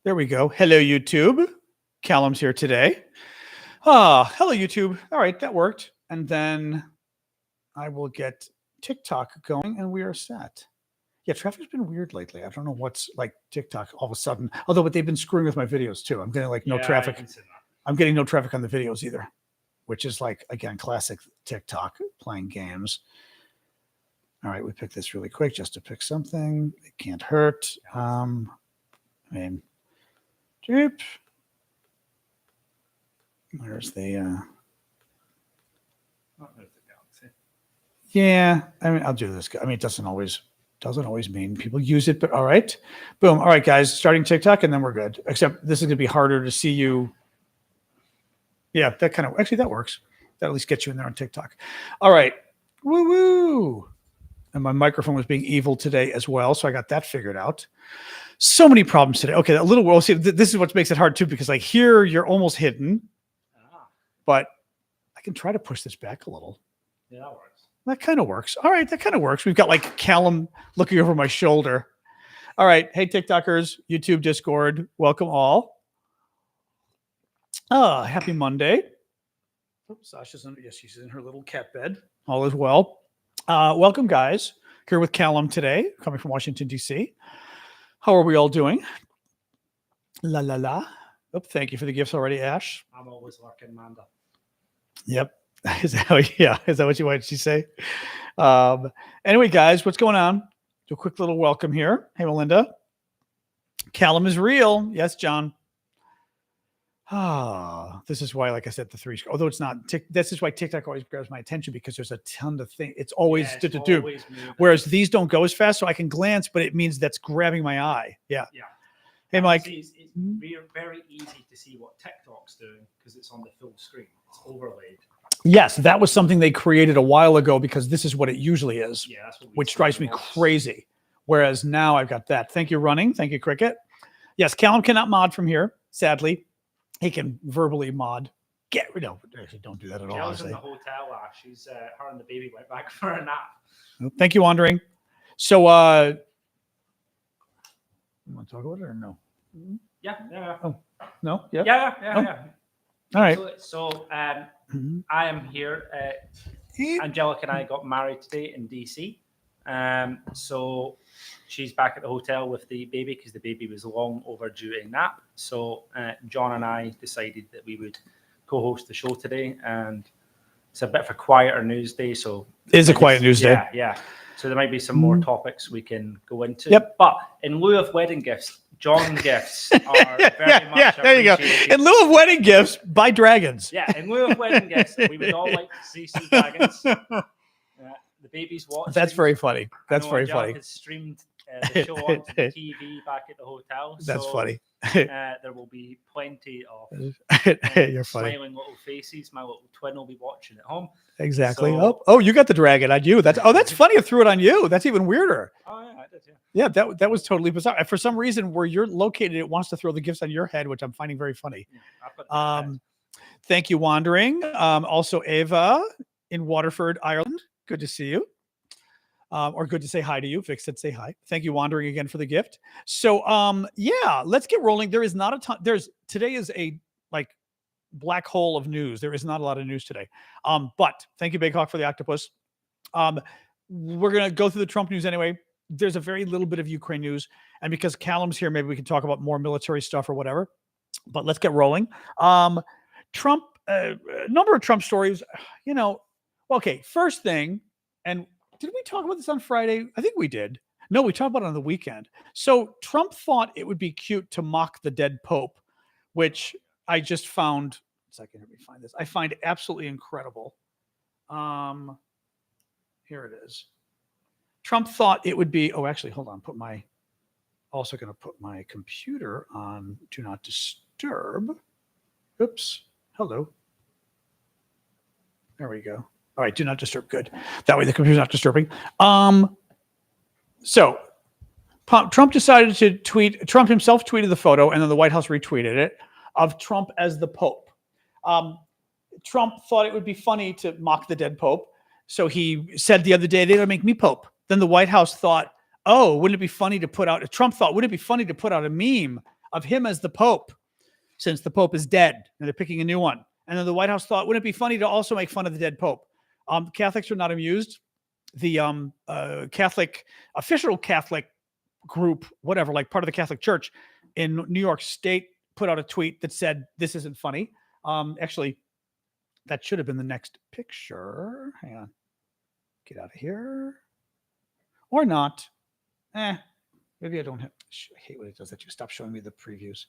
There we go. Hello, YouTube. Callum's here today. Hello, YouTube. All right, that worked. And then I will get TikTok going and we are set. Yeah, traffic's been weird lately. I don't know what's like TikTok all of a sudden. Although, but they've been screwing with my videos too. I'm getting like no traffic. I'm getting no traffic on the videos either, which is like, again, classic TikTok playing games. All right, we picked this really quick just to pick something. It can't hurt. Doop. Where's the yeah, I mean, I'll do this. I mean, it doesn't always mean people use it, but all right. Boom. All right, guys, starting TikTok and then we're good. Except this is going to be harder to see you. Yeah, that kind of actually that works. That at least gets you in there on TikTok. All right. Woo woo. And my microphone was being evil today as well, so I got that figured out. So many problems today. Okay, a little. Well, see, this is what makes it hard too, because like here you're almost hidden, but I can try to push this back a little. Yeah, that works. That kind of works. All right, that kind of works. We've got like Callum looking over my shoulder. All right, hey TikTokers, YouTube, Discord, welcome all. Happy Monday. Oops, Sasha's in. Yes, she's in her little cat bed. All is well. Welcome, guys. Here with Callum today, coming from Washington, D.C. How are we all doing? La la la. Oh, thank you for the gifts already, Ash. I'm always working, Manda. Yep. Is that what you wanted to say? Anyway, guys, what's going on? Do a quick little welcome here. Hey, Melinda. Callum is real. Yes, John. This is why, like I said, the three. Although it's not. This is why TikTok always grabs my attention, because there's a ton of things. It's always do. Whereas these don't go as fast, so I can glance, but it means that's grabbing my eye. Yeah. Yeah. Hey, Mike. It's very easy to see what TikTok's doing because it's on the full screen. It's overlaid. Yes, that was something they created a while ago because this is what it usually is. Yeah, that's what which drives me crazy. Whereas now I've got that. Thank you, Running. Thank you, Cricket. Yes, Callum cannot mod from here, sadly. He can verbally mod. Actually, don't do that at all. I was in the hotel. She's her and the baby went back for a nap. Thank you, Wandering. So, you want to talk about it or no? Yeah. Oh, no? Yeah. Yeah. All right. So I am here. Angelica and I got married today in DC. So she's back at the hotel with the baby because the baby was long overdue a nap. So John and I decided that we would co-host the show today, and it's a bit of a quieter news day. So it is a quiet news day. Yeah. So there might be some more topics we can go into. Yep. But in lieu of wedding gifts, John gifts are very much appreciated. There you go. In lieu of wedding gifts, buy dragons. Yeah, in lieu of wedding gifts, we would all like to see some dragons. The baby's watching. That's very funny. That's very funny. Has streamed the show onto the TV back at the hotel. That's funny. There will be plenty of You're funny. smiling little faces. My little twin will be watching at home. Exactly. So, you got the dragon on you. That's funny. I threw it on you. That's even weirder. Oh yeah, I did. Yeah, that was totally bizarre. For some reason, where you're located, it wants to throw the gifts on your head, which I'm finding very funny. Thank you, Wandering. Also, Ava in Waterford, Ireland. Good to see you. Or good to say hi to you. Vic said say hi. Thank you, Wandering, again for the gift. So, let's get rolling. There is not a ton. Today is a black hole of news. There is not a lot of news today. But thank you, Big Hawk, for the octopus. We're gonna go through the Trump news anyway. There's a very little bit of Ukraine news, and because Callum's here, maybe we can talk about more military stuff or whatever. But let's get rolling. Trump, a number of Trump stories. Okay. First thing, and did we talk about this on Friday? I think we did. No, we talked about it on the weekend. So Trump thought it would be cute to mock the dead Pope, which I just found. Let me find this. I find absolutely incredible. Here it is. Trump thought it would be. Oh, actually, hold on. Also going to put my computer on Do Not Disturb. Oops. Hello. There we go. All right, do not disturb. Good. That way the computer's not disturbing. So Trump decided to tweet. Trump himself tweeted the photo, and then the White House retweeted it of Trump as the Pope. Trump thought it would be funny to mock the dead Pope, so he said the other day, "They're going to make me Pope." Then the White House thought, "Oh, wouldn't it be funny to put out?" Trump thought, "Wouldn't it be funny to put out a meme of him as the Pope, since the Pope is dead and they're picking a new one. And then the White House thought, wouldn't it be funny to also make fun of the dead Pope? Catholics are not amused. The official Catholic group, whatever, like part of the Catholic Church in New York State, put out a tweet that said, this isn't funny. Actually, that should have been the next picture. Hang on. Get out of here. Or not. Maybe I don't have. I hate when it does that. You stop showing me the previews.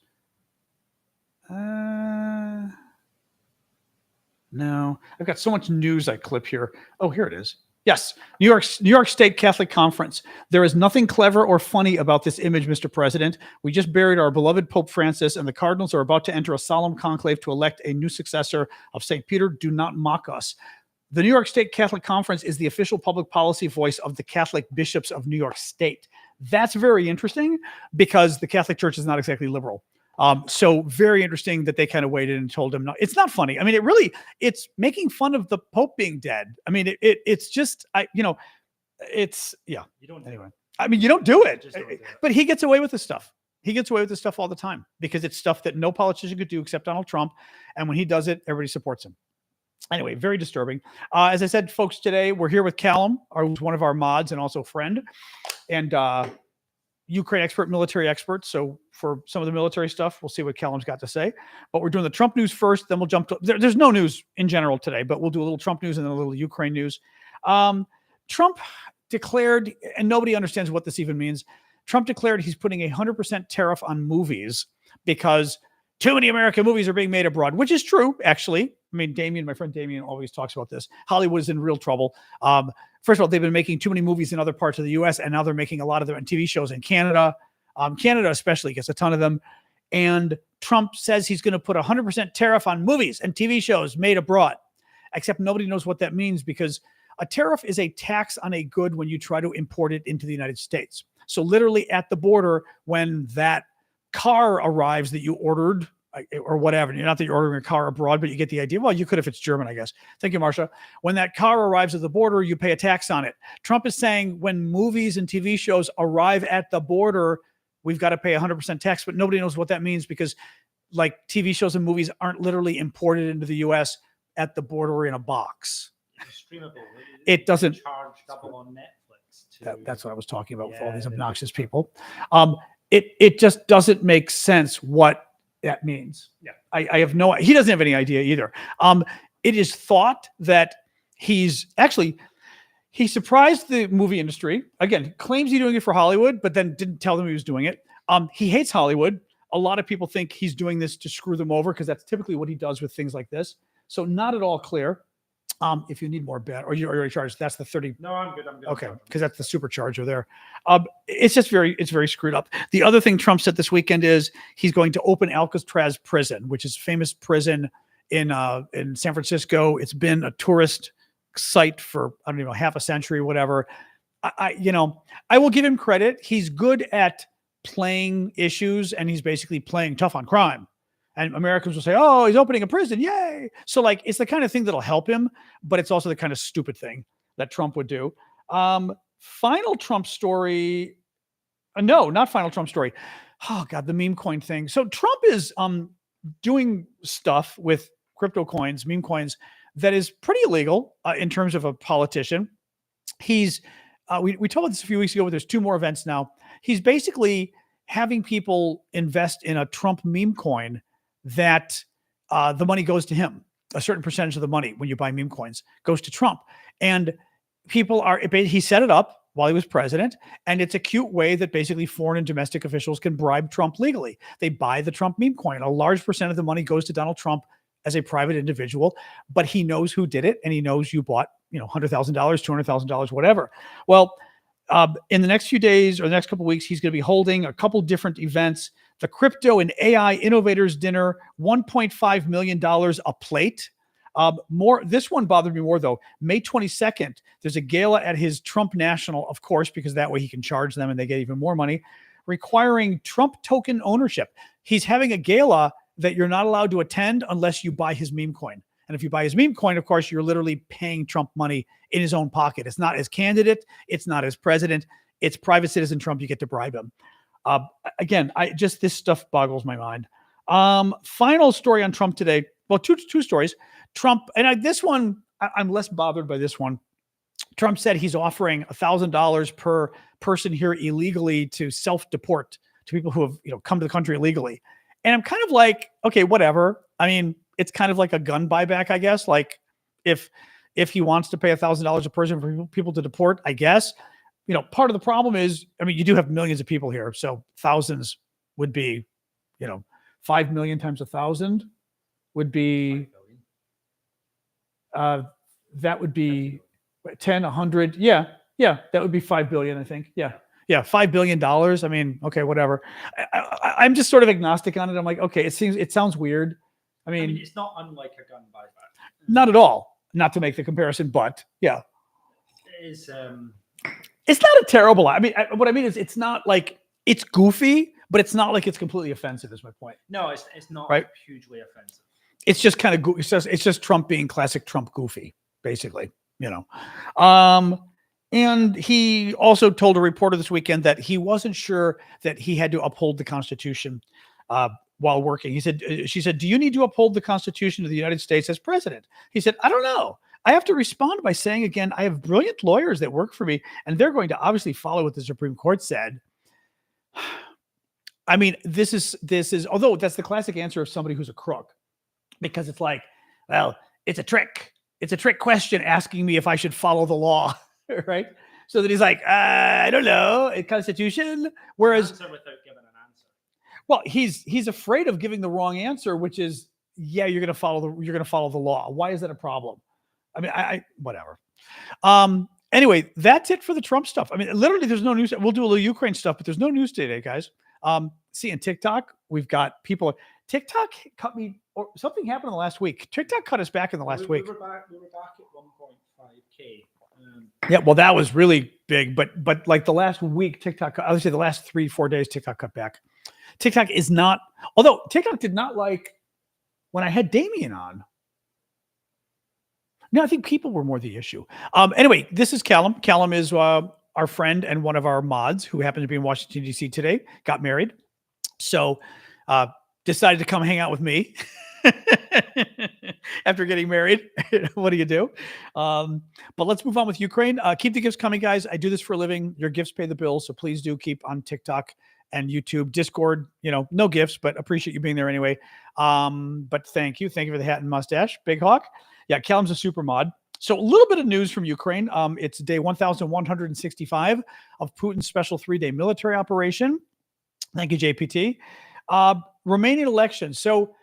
No, I've got so much news I clip here. Oh, here it is. Yes, New York State Catholic Conference. There is nothing clever or funny about this image, Mr. President. We just buried our beloved Pope Francis, and the cardinals are about to enter a solemn conclave to elect a new successor of St. Peter. Do not mock us. The New York State Catholic Conference is the official public policy voice of the Catholic bishops of New York State. That's very interesting because the Catholic Church is not exactly liberal. So very interesting that they kind of waited and told him, no, it's not funny. I mean, it's making fun of the Pope being dead. I mean, it's just, it's, yeah. You don't anyway. I mean, you don't do it, Just don't do it. But he gets away with this stuff. He gets away with this stuff all the time because it's stuff that no politician could do except Donald Trump. And when he does it, everybody supports him. Anyway, very disturbing. As I said, folks, today we're here with Callum, who's one of our mods and also friend, and Ukraine expert, military expert. So for some of the military stuff, we'll see what Callum's got to say. But we're doing the Trump news first, then we'll jump to there's no news in general today, but we'll do a little Trump news and then a little Ukraine news. Trump declared, and nobody understands what this even means. Trump declared he's putting 100% tariff on movies because too many American movies are being made abroad, which is true, actually. I mean, my friend Damien always talks about this. Hollywood is in real trouble. First of all, they've been making too many movies in other parts of the U.S., and now they're making a lot of them in TV shows in Canada. Canada especially gets a ton of them. And Trump says he's going to put 100% tariff on movies and TV shows made abroad, except nobody knows what that means because a tariff is a tax on a good when you try to import it into the United States. So literally at the border, when that car arrives that you ordered or whatever, not that you're ordering a car abroad, but you get the idea. Well, you could if it's German, I guess. Thank you, Marsha. When that car arrives at the border, you pay a tax on it. Trump is saying when movies and TV shows arrive at the border, we've got to pay 100% tax, but nobody knows what that means because like TV shows and movies aren't literally imported into the US at the border in a box. It's streamable. It doesn't charge double on Netflix. That's what I was talking about with all these obnoxious people. It just doesn't make sense what that means. Yeah. I have he doesn't have any idea either. It is thought that he surprised the movie industry. Again, claims he's doing it for Hollywood, but then didn't tell them he was doing it. He hates Hollywood. A lot of people think he's doing this to screw them over because that's typically what he does with things like this. So not at all clear. If you need more bet or you're already charged, that's the 30. No, I'm good. Okay, because that's the supercharger there. It's very screwed up. The other thing Trump said this weekend is he's going to open Alcatraz prison, which is a famous prison in San Francisco. It's been a tourist site for, I don't know, half a century, whatever. I will give him credit. He's good at playing issues and he's basically playing tough on crime. And Americans will say, oh, he's opening a prison. Yay. So like, it's the kind of thing that'll help him, but it's also the kind of stupid thing that Trump would do. Final Trump story. No, not final Trump story. Oh God, the meme coin thing. So Trump is doing stuff with crypto coins, meme coins, that is pretty illegal in terms of a politician. He's, we told about this a few weeks ago, but there's two more events now. He's basically having people invest in a Trump meme coin that the money goes to him. A certain percentage of the money when you buy meme coins goes to Trump. And he set it up while he was president. And it's a cute way that basically foreign and domestic officials can bribe Trump legally. They buy the Trump meme coin. A large percent of the money goes to Donald Trump as a private individual, but he knows who did it. And he knows you bought, $100,000, $200,000, whatever. Well, in the next few days or the next couple of weeks, he's going to be holding a couple different events. The Crypto and AI Innovators Dinner, $1.5 million a plate. This one bothered me more though. May 22nd, there's a gala at his Trump National, of course, because that way he can charge them and they get even more money, requiring Trump token ownership. He's having a gala that you're not allowed to attend unless you buy his meme coin. And if you buy his meme coin, of course, you're literally paying Trump money in his own pocket. It's not as candidate. It's not as president. It's private citizen Trump. You get to bribe him. Again, this stuff boggles my mind. Final story on Trump today. Well, two stories. Trump, and this one, I'm less bothered by this one. Trump said he's offering $1,000 per person here illegally to self-deport to people who have, come to the country illegally. And I'm kind of like, okay, whatever. I mean, it's kind of like a gun buyback, I guess. Like if he wants to pay $1,000 a person for people to deport, I guess. Part of the problem is, I mean, you do have millions of people here. So thousands would be, 5 million times 1,000 would be, that would be 10, 100. Yeah. That would be 5 billion, I think. Yeah. $5 billion. I mean, okay, whatever. I'm just sort of agnostic on it. I'm like, okay, it sounds weird. I mean, it's not unlike a gun buyback. Not at all. Not to make the comparison, but yeah. It is, it's not a terrible. I mean, what I mean is, it's not like it's goofy, but it's not like it's completely offensive. Is my point. No, it's not right? Hugely offensive. It's just kind of it's just Trump being classic Trump goofy, basically. And he also told a reporter this weekend that he wasn't sure that he had to uphold the Constitution while working. She said, "Do you need to uphold the Constitution of the United States as president?" He said, "I don't know. I have to respond by saying again, I have brilliant lawyers that work for me, and they're going to obviously follow what the Supreme Court said." I mean, this is, although that's the classic answer of somebody who's a crook, because it's like, well, it's a trick. It's a trick question asking me if I should follow the law, right? So that he's like, I don't know, a Constitution. Whereas, answer without giving an answer. Well, he's afraid of giving the wrong answer, which is, yeah, you're going to follow the law. Why is that a problem? I mean, I whatever. Anyway, that's it for the Trump stuff. I mean, literally, there's no news. We'll do a little Ukraine stuff, but there's no news today, guys. See, in TikTok, we've got people. TikTok cut me, or something happened in the last week. TikTok cut us back in the last week. We were back at 1.5K. Yeah, well, that was really big, but like the last week, TikTok, I would say the last 3-4 days, TikTok cut back. TikTok is not, although TikTok did not like when I had Damien on. No, I think people were more the issue. Anyway, this is Callum. Callum is our friend and one of our mods who happened to be in Washington, D.C. today, got married. So decided to come hang out with me after getting married. What do you do? But let's move on with Ukraine. Keep the gifts coming, guys. I do this for a living. Your gifts pay the bills. So please do keep on TikTok and YouTube, Discord, no gifts, but appreciate you being there anyway. But thank you. Thank you for the hat and mustache, Big Hawk. Yeah, Callum's a super mod. So a little bit of news from Ukraine. It's day 1,165 of Putin's special 3-day military operation. Thank you, JPT. Romanian elections. So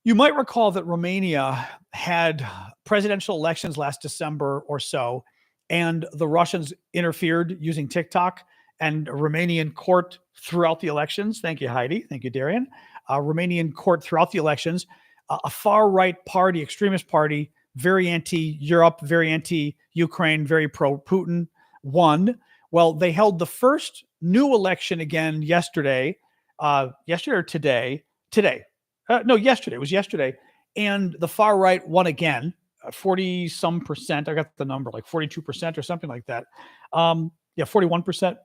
you might recall that Romania had presidential elections last December or so, and the Russians interfered using TikTok, and a Romanian court throughout the elections. Thank you, Heidi. Thank you, Darian. Romanian court throughout the elections, a far-right party, extremist party, very anti-Europe, very anti-Ukraine, very pro-Putin, won. Well, they held the first new election again yesterday. Yesterday or today? Today. No, yesterday. It was yesterday. And the far right won again, 40-some percent. I got the number, like 42% or something like that. 41%.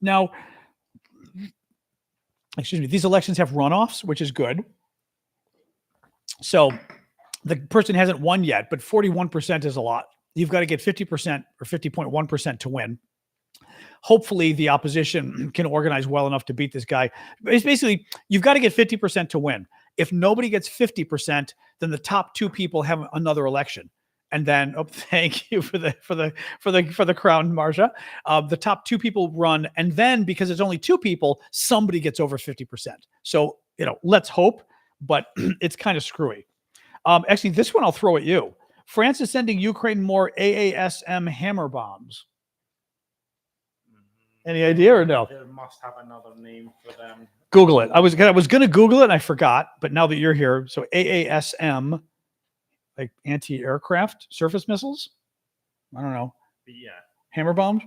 Now, excuse me, these elections have runoffs, which is good. So the person hasn't won yet, but 41% is a lot. You've got to get 50% or 50.1% to win. Hopefully the opposition can organize well enough to beat this guy. It's basically, you've got to get 50% to win. If nobody gets 50%, then the top two people have another election. And then, thank you for the crown, Marcia. The top two people run, and then because it's only two people, somebody gets over 50%. So, let's hope, but it's kind of screwy. Actually, this one I'll throw at you. France is sending Ukraine more AASM hammer bombs. Any idea or no? There must have another name for them. Google it. I was going to Google it and I forgot, but now that you're here, so AASM, like anti-aircraft surface missiles. I don't know. Yeah. Hammer bombs.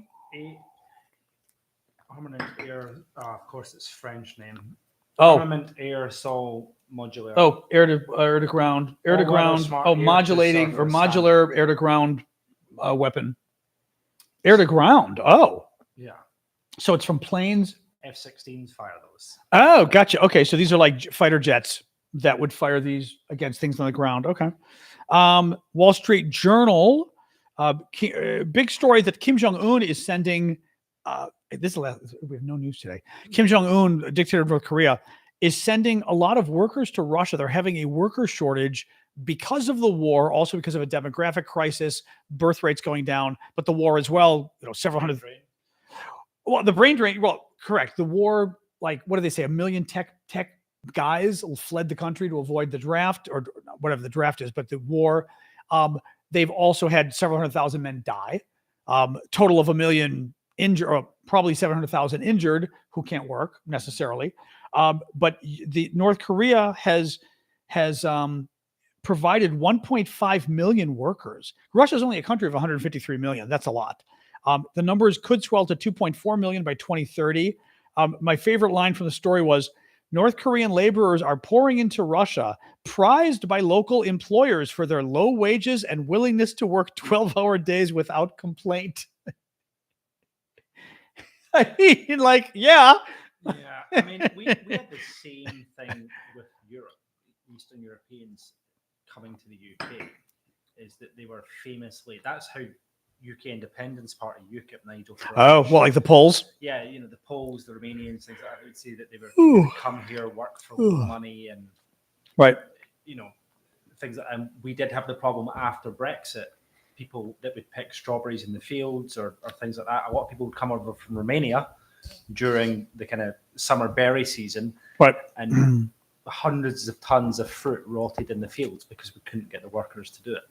Armament air. Of course, it's French name. Oh. Armament air assault modular. Oh, air to ground. Air to ground. Oh, modulating or modular air to ground weapon. Air to ground. Oh. Yeah. So it's from planes F-16s fire those. Oh, gotcha. Okay, so these are like fighter jets that would fire these against things on the ground. Okay. Wall Street Journal, big story that Kim Jong-un is sending. This is we have no news today. Kim Jong-un, dictator of North Korea, is sending a lot of workers to Russia. They're having a worker shortage because of the war, also because of a demographic crisis, birth rates going down, but the war as well. Several hundred. Well, the brain drain. Well, correct. The war, like, what do they say? 1 million tech guys fled the country to avoid the draft, or whatever the draft is, but the war. They've also had several 100,000 men die. Total of 1 million injured, or probably 700,000 injured who can't work necessarily. But the North Korea has provided 1.5 million workers. Russia is only a country of 153 million. That's a lot. The numbers could swell to 2.4 million by 2030. My favorite line from the story was, North Korean laborers are pouring into Russia, prized by local employers for their low wages and willingness to work 12-hour days without complaint. I mean, like, yeah. Yeah, I mean, we had the same thing with Europe. Eastern Europeans coming to the UK, is that they were famously, that's how UK Independence Party, UKIP, Nigel Farage. Oh, well, like the Poles? Yeah, the Poles, the Romanians, things like that. I would say that they were come here, work for money, and right. Things like, and we did have the problem after Brexit. People that would pick strawberries in the fields or things like that. A lot of people would come over from Romania during the kind of summer berry season, right, and hundreds of tons of fruit rotted in the fields because we couldn't get the workers to do it.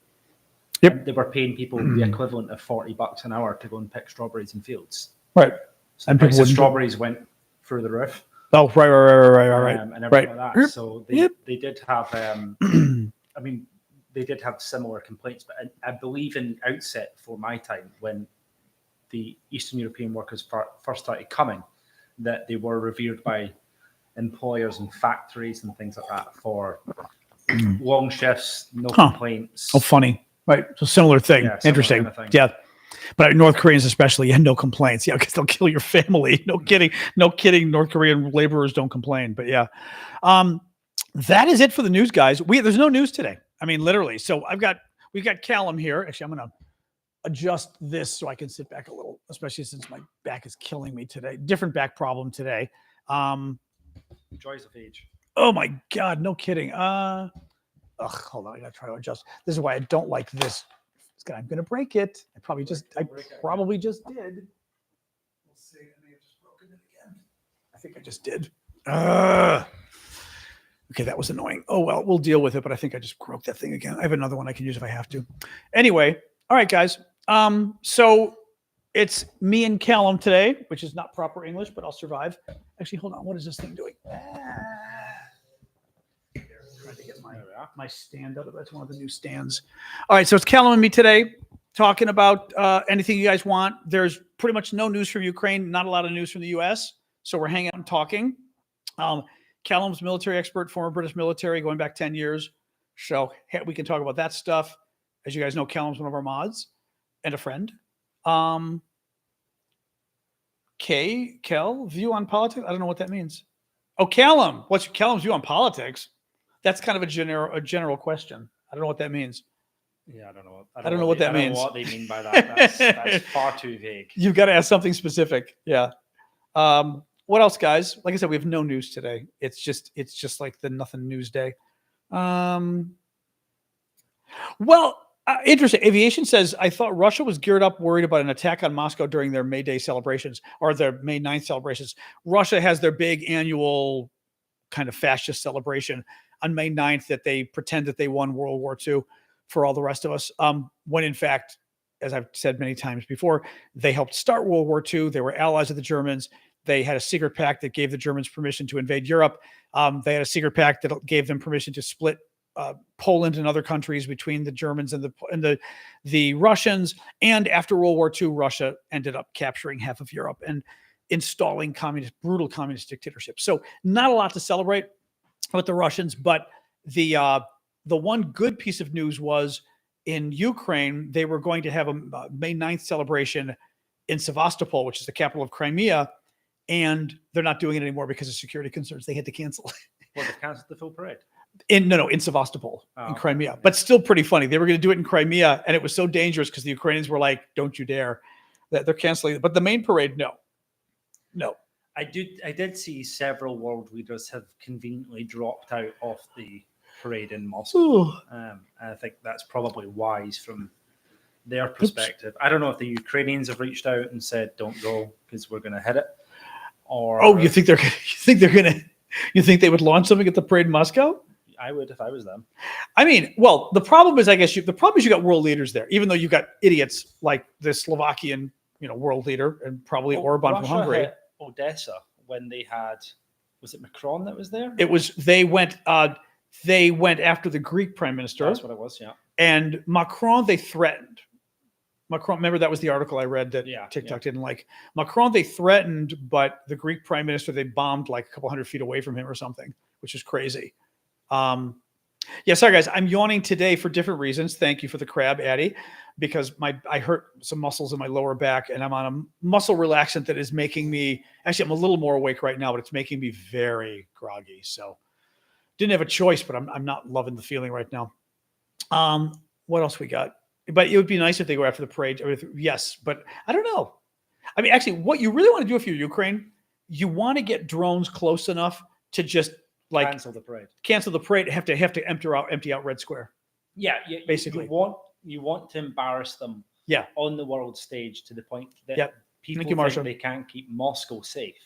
Yep. And they were paying people the equivalent of $40 an hour to go and pick strawberries in fields. Right. So and the price of strawberries went through the roof. Oh, right. And everything like that. So they did have, I mean, they did have similar complaints, but I believe in outset before my time, when the Eastern European workers first started coming, that they were revered by employers and factories and things like that for long shifts, no complaints. Oh, funny. Right. So similar thing. Yeah, interesting. Kind of thing. Yeah. But North Koreans especially, no complaints. Yeah, because they'll kill your family. No kidding. No kidding. North Korean laborers don't complain. But yeah. That is it for the news, guys. There's no news today. I mean, literally. So we've got Callum here. Actually, I'm gonna adjust this so I can sit back a little, especially since my back is killing me today. Different back problem today. Joys of age. Oh my God, no kidding. Hold on, I gotta try to adjust. This is why I don't like this. I'm gonna break it. I probably just did. We'll see. I may have just broken it again. I think I just did. Okay, that was annoying. Oh well, we'll deal with it. But I think I just broke that thing again. I have another one I can use if I have to. Anyway, all right, guys. So it's me and Callum today, which is not proper English, but I'll survive. Actually, hold on. What is this thing doing? Trying to get my stand up. That's one of the new stands. All right, so it's Callum and me today, talking about anything you guys want. There's pretty much no news from Ukraine, not a lot of news from the U.S., so we're hanging out and talking. Callum's military expert, former British military, going back 10 years. So we can talk about that stuff. As you guys know, Callum's one of our mods and a friend. Kel, view on politics? I don't know what that means. Oh, Callum. What's Callum's view on politics? That's kind of a general question. I don't know what that means. Yeah, I don't know. I don't know what that means. I don't know what they mean by that. That's far too vague. You've got to ask something specific. Yeah. What else, guys? Like I said, we have no news today. It's just like the nothing news day. Interesting. Aviation says, I thought Russia was geared up, worried about an attack on Moscow during their May Day celebrations or their May 9th celebrations. Russia has their big annual kind of fascist celebration on May 9th that they pretend that they won World War II for all the rest of us. When in fact, as I've said many times before, they helped start World War II. They were allies of the Germans. They had a secret pact that gave the Germans permission to invade Europe. They had a secret pact that gave them permission to split Poland and other countries between the Germans and the Russians. And after World War II, Russia ended up capturing half of Europe and installing brutal communist dictatorship. So not a lot to celebrate with the Russians, but the one good piece of news was in Ukraine, they were going to have a May 9th celebration in Sevastopol, which is the capital of Crimea. and they're not doing it anymore because of security concerns. They had to cancel. Well, they've cancelled the full parade. In Sevastopol, Oh, in Crimea, but still pretty funny. They were going to do it in Crimea, and it was so dangerous because the Ukrainians were like, "Don't you dare!" That they're canceling it. But the main parade, no. I did see several world leaders have conveniently dropped out of the parade in Moscow. I think that's probably wise from their perspective. I don't know if the Ukrainians have reached out and said, "Don't go because we're going to hit it," or you think they would launch something at the parade in Moscow? I would if I was them. I mean, well, the problem is, you got world leaders there, even though you've got idiots like the Slovakian, world leader, and probably Orban Russia from Hungary. Hit Odessa when they had, was it Macron that was there? It was they went after the Greek prime minister. That's what it was, yeah. And Macron they threatened. Macron, remember that was the article I read that TikTok didn't like. Macron they threatened, but the Greek prime minister they bombed like a couple hundred feet away from him or something, which is crazy. Sorry guys, I'm yawning today for different reasons. Thank you for the crab, Addie, because I hurt some muscles in my lower back, and I'm on a muscle relaxant that is making me, actually I'm a little more awake right now, but it's making me very groggy. So didn't have a choice, but I'm not loving the feeling right now. What else we got? But it would be nice if they go after the parade. Yes, but I don't know. I mean, actually, what you really want to do if you're Ukraine, you want to get drones close enough to just cancel the parade. Have to empty out Red Square. Yeah, basically. You want to embarrass them. Yeah. On the world stage to the point that people think they can't keep Moscow safe.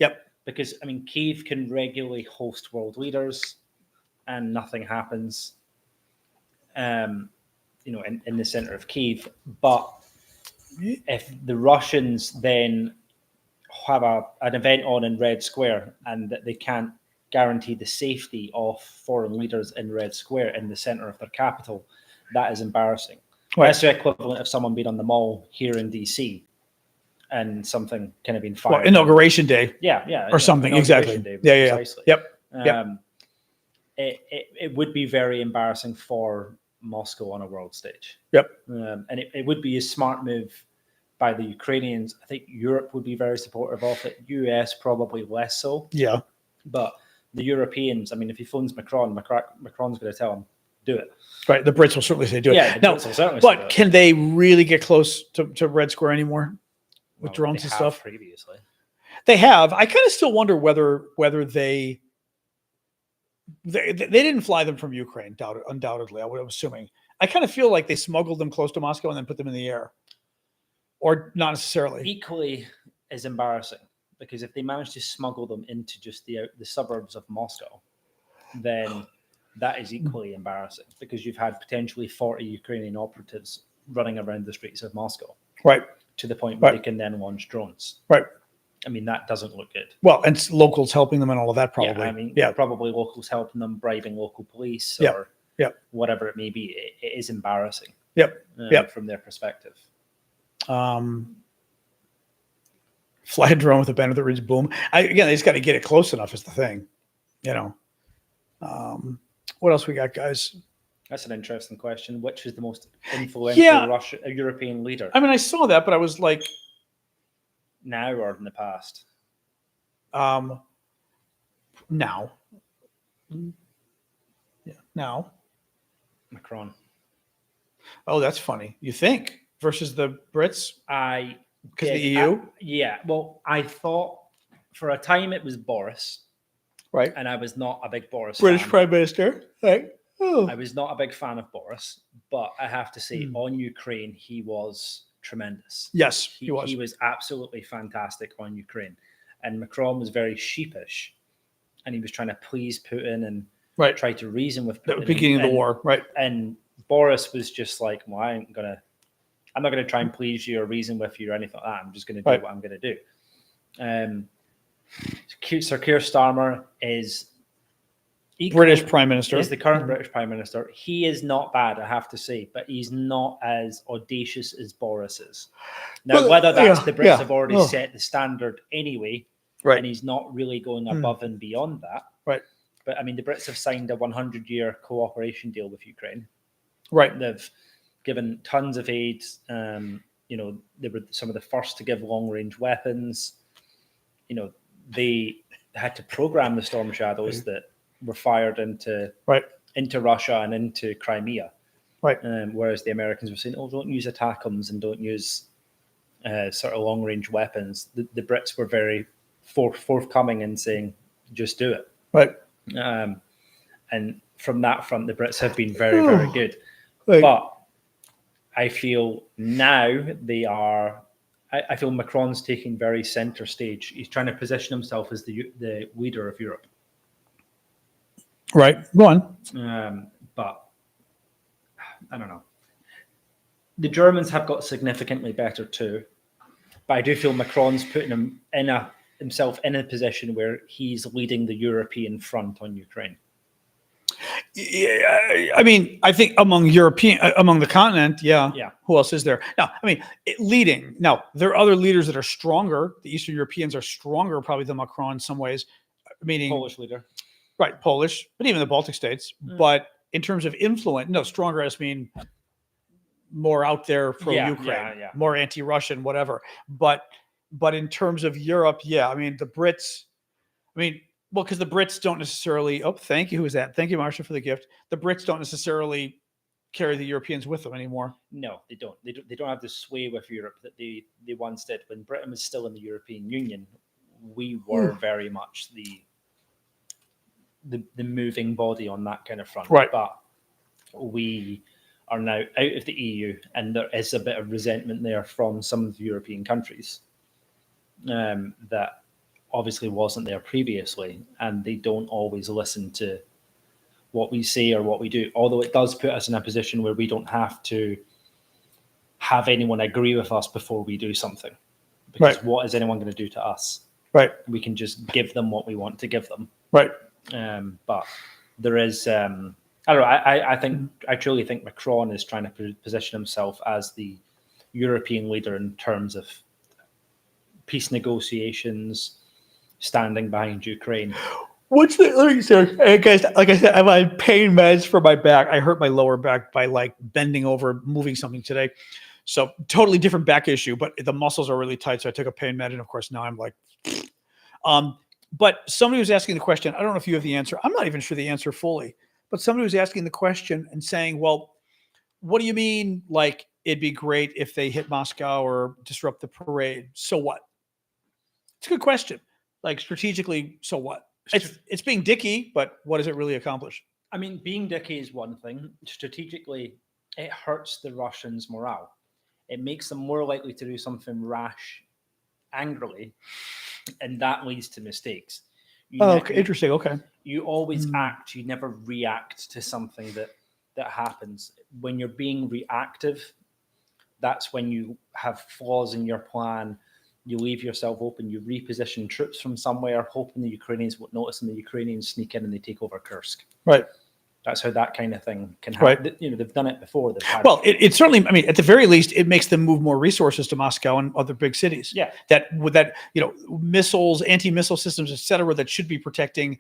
Yep. Because I mean, Kyiv can regularly host world leaders, and nothing happens. In the center of Kyiv, but if the Russians then have an event on in Red Square and that they can't guarantee the safety of foreign leaders in Red Square in the center of their capital, that is embarrassing. Right. That's the equivalent of someone being on the mall here in DC and something kind of being fired. Well, inauguration day. Yeah. Or something, exactly. Day, yeah. Precisely. Yep. It would be very embarrassing for Moscow on a world stage. Yep. And it would be a smart move by the Ukrainians. I think Europe would be very supportive of it. US probably less so. Yeah. But the Europeans, I mean, if he phones Macron's going to tell him, do it. Right. The Brits will certainly say do it. Yeah. But can they really get close to Red Square anymore with drones and stuff? Previously. They have. I kind of still wonder whether they didn't fly them from Ukraine, undoubtedly, I'm assuming. I kind of feel like they smuggled them close to Moscow and then put them in the air. Or not necessarily. Equally is embarrassing, because if they manage to smuggle them into just the suburbs of Moscow, then that is equally embarrassing, because you've had potentially 40 Ukrainian operatives running around the streets of Moscow. Right. To the point where they can then launch drones. Right. I mean, that doesn't look good. Well, and locals helping them and all of that, probably. Yeah, I mean, probably locals helping them, bribing local police or whatever it may be. It is embarrassing. From their perspective. Fly a drone with a banner that reads "boom." They just got to get it close enough is the thing. What else we got, guys? That's an interesting question. Which is the most influential European leader? I mean, I saw that, but I was like, now or in the past? Now. Yeah, now. Macron. Oh, that's funny. You think versus the Brits? Because the EU? Well, I thought for a time it was Boris. Right. And I was not a big Boris British fan. Prime Minister. Right. Oh. I was not a big fan of Boris, but I have to say on Ukraine, he was tremendous. Yes, he was. He was absolutely fantastic on Ukraine. And Macron was very sheepish, and he was trying to please Putin and try to reason with Putin. At the beginning of the war, right. And Boris was just like, well, I'm not going to try and please you or reason with you or anything like that. I'm just going to do what I'm going to do. Sir Keir Starmer is British Prime Minister. Is the current British Prime Minister. He is not bad, I have to say, but he's not as audacious as Boris is. Now, whether that's the Brits have already set the standard anyway, and he's not really going above and beyond that. Right. But I mean, the Brits have signed a 100-year cooperation deal with Ukraine. Right. They've given tons of aid. They were some of the first to give long-range weapons. they had to program the storm shadows that were fired into Russia and into Crimea. Right. Whereas the Americans were saying, "Oh, don't use ATACMS and don't use sort of long-range weapons." The Brits were very forthcoming in saying, "Just do it." Right. And from that front, the Brits have been very, very good. Right. But I feel now they are. I feel Macron's taking very center stage. He's trying to position himself as the leader of Europe. Right. Go on. But I don't know. The Germans have got significantly better too. But I do feel Macron's putting himself in a position where he's leading the European front on Ukraine. Yeah, I mean, I think among the continent, yeah. Who else is there? Now, I mean, leading. Now, there are other leaders that are stronger. The Eastern Europeans are stronger, probably, than Macron in some ways. Meaning Polish leader, right? Polish, but even the Baltic states. But in terms of influence, no, stronger. I just mean more out there pro Ukraine, more anti-Russian, whatever. But in terms of Europe, yeah, I mean, the Brits. I mean. Well, because the Brits don't necessarily. Oh, thank you. Who is that? Thank you, Marcia, for the gift. The Brits don't necessarily carry the Europeans with them anymore. No, they don't. They don't have the sway with Europe that they once did. When Britain was still in the European Union, we were very much the moving body on that kind of front. Right. But we are now out of the EU, and there is a bit of resentment there from some of the European countries that obviously wasn't there previously, and they don't always listen to what we say or what we do, although it does put us in a position where we don't have to have anyone agree with us before we do something, because what is anyone going to do to us? Right. We can just give them what we want to give them. Right. But there is I don't know, I truly think Macron is trying to position himself as the European leader in terms of peace negotiations, standing behind Ukraine. Let me say, guys, like I said, I'm on pain meds for my back. I hurt my lower back by like bending over, moving something today. So totally different back issue, but the muscles are really tight. So I took a pain med, and of course now I'm like, but somebody was asking the question. I don't know if you have the answer. I'm not even sure the answer fully, but somebody was asking the question and saying, well, what do you mean? Like, it'd be great if they hit Moscow or disrupt the parade. So what? It's a good question. Like, strategically, so what? It's being dicky, but what does it really accomplish? I mean, being dicky is one thing. Strategically, it hurts the Russians' morale. It makes them more likely to do something rash angrily, and that leads to mistakes. Interesting. Okay. You always act. You never react to something that happens. When you're being reactive, that's when you have flaws in your plan. You leave yourself open. You reposition troops from somewhere, hoping the Ukrainians won't notice, and the Ukrainians sneak in and they take over Kursk. Right. That's how that kind of thing can happen. Right. You know, they've done it before. Well, it certainly. I mean, at the very least, it makes them move more resources to Moscow and other big cities. Yeah. That missiles, anti-missile systems, etc., that should be protecting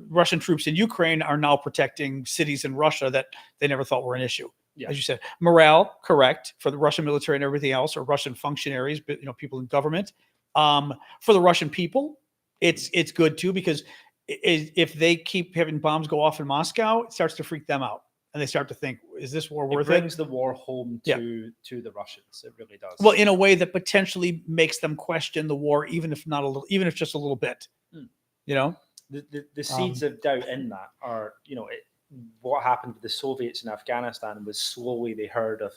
Russian troops in Ukraine are now protecting cities in Russia that they never thought were an issue. Yeah. As you said, morale, correct, for the Russian military and everything else, or Russian functionaries, but people in government. For the Russian people, it's good too, because if they keep having bombs go off in Moscow, it starts to freak them out, and they start to think, "Is this war worth it?" It brings the war home to the Russians. It really does. Well, in a way that potentially makes them question the war, even if just a little bit. The seeds of doubt in that are, what happened to the Soviets in Afghanistan was slowly they heard of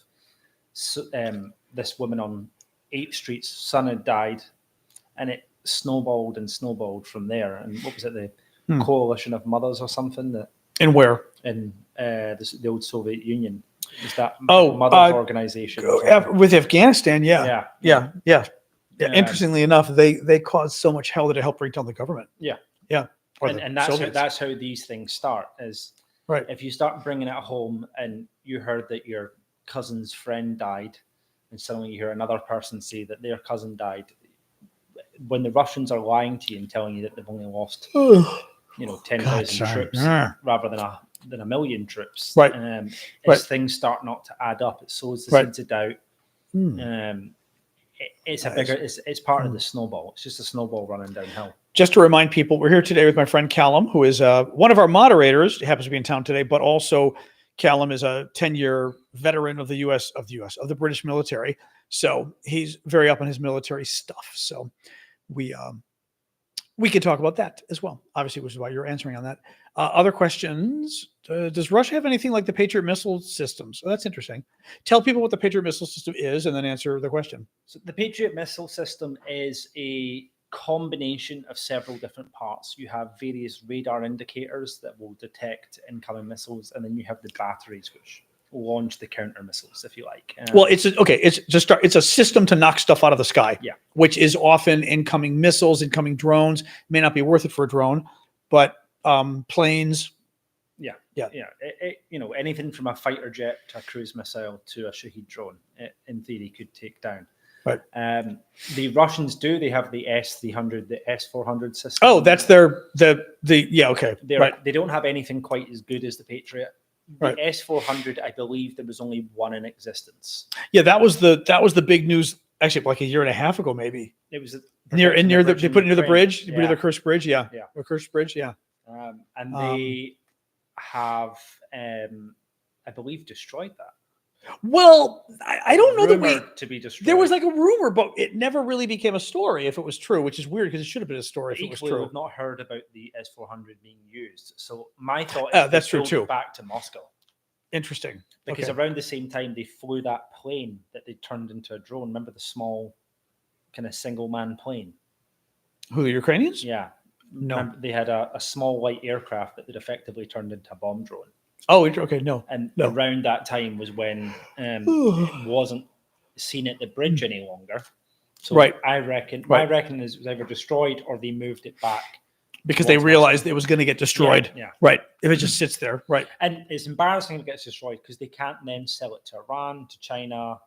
this woman on 8th Street's son had died, and it snowballed and snowballed from there. And what was it, the Coalition of Mothers or something? And where? In the old Soviet Union. Is that Mothers organization? With Afghanistan, yeah. Interestingly enough, they caused so much hell that it helped bring down the government. Yeah. And that's how these things start. Is right. If you start bringing it home, and you heard that your cousin's friend died, and suddenly you hear another person say that their cousin died. When the Russians are lying to you and telling you that they've only lost, 10,000 troops rather than a million troops, right? As things start not to add up, it sows the seeds of doubt. it's a bigger. It's part of the snowball. It's just a snowball running downhill. Just to remind people, we're here today with my friend Callum, who is one of our moderators. He happens to be in town today, but also Callum is a 10-year veteran of the of the British military. So he's very up on his military stuff. So we could talk about that as well, obviously, which is why you're answering on that. Other questions? Does Russia have anything like the Patriot missile systems? Oh, that's interesting. Tell people what the Patriot missile system is, and then answer the question. So the Patriot missile system is a combination of several different parts. You have various radar indicators that will detect incoming missiles, and then you have the batteries which launch the counter missiles, if you like. Well, it's a system to knock stuff out of the sky. Yeah, which is often incoming missiles, incoming drones. May not be worth it for a drone, but planes. Yeah. Anything from a fighter jet to a cruise missile to a Shahed drone, in theory, could take down. Right. The Russians do. They have the S-300, the S-400 system. Oh, that's okay. Right. They don't have anything quite as good as the Patriot. The S-400, I believe there was only one in existence. Yeah, that was the big news. Actually, like a year and a half ago, maybe. It was they put it near the bridge, near the cursed bridge. Yeah. The cursed bridge. Yeah. And they have, I believe, destroyed that. Well, I don't know that to be destroyed. There was like a rumor, but it never really became a story if it was true, which is weird because it should have been a story if it was true. We've not heard about the S-400 being used. So my thought is that's true too. Back to Moscow. Interesting. Because around the same time they flew that plane that they turned into a drone. Remember the small kind of single-man plane? Who, the Ukrainians? Yeah. No. Remember, they had a small light aircraft that they'd effectively turned into a bomb drone. Oh, okay, no. And around that time was when it wasn't seen at the bridge any longer. So I reckon, my reckoning is it was either destroyed or they moved it back. Because they realized it was going to get destroyed. Yeah. Right. If it just sits there. Right. And it's embarrassing if it gets destroyed because they can't then sell it to Iran, to China,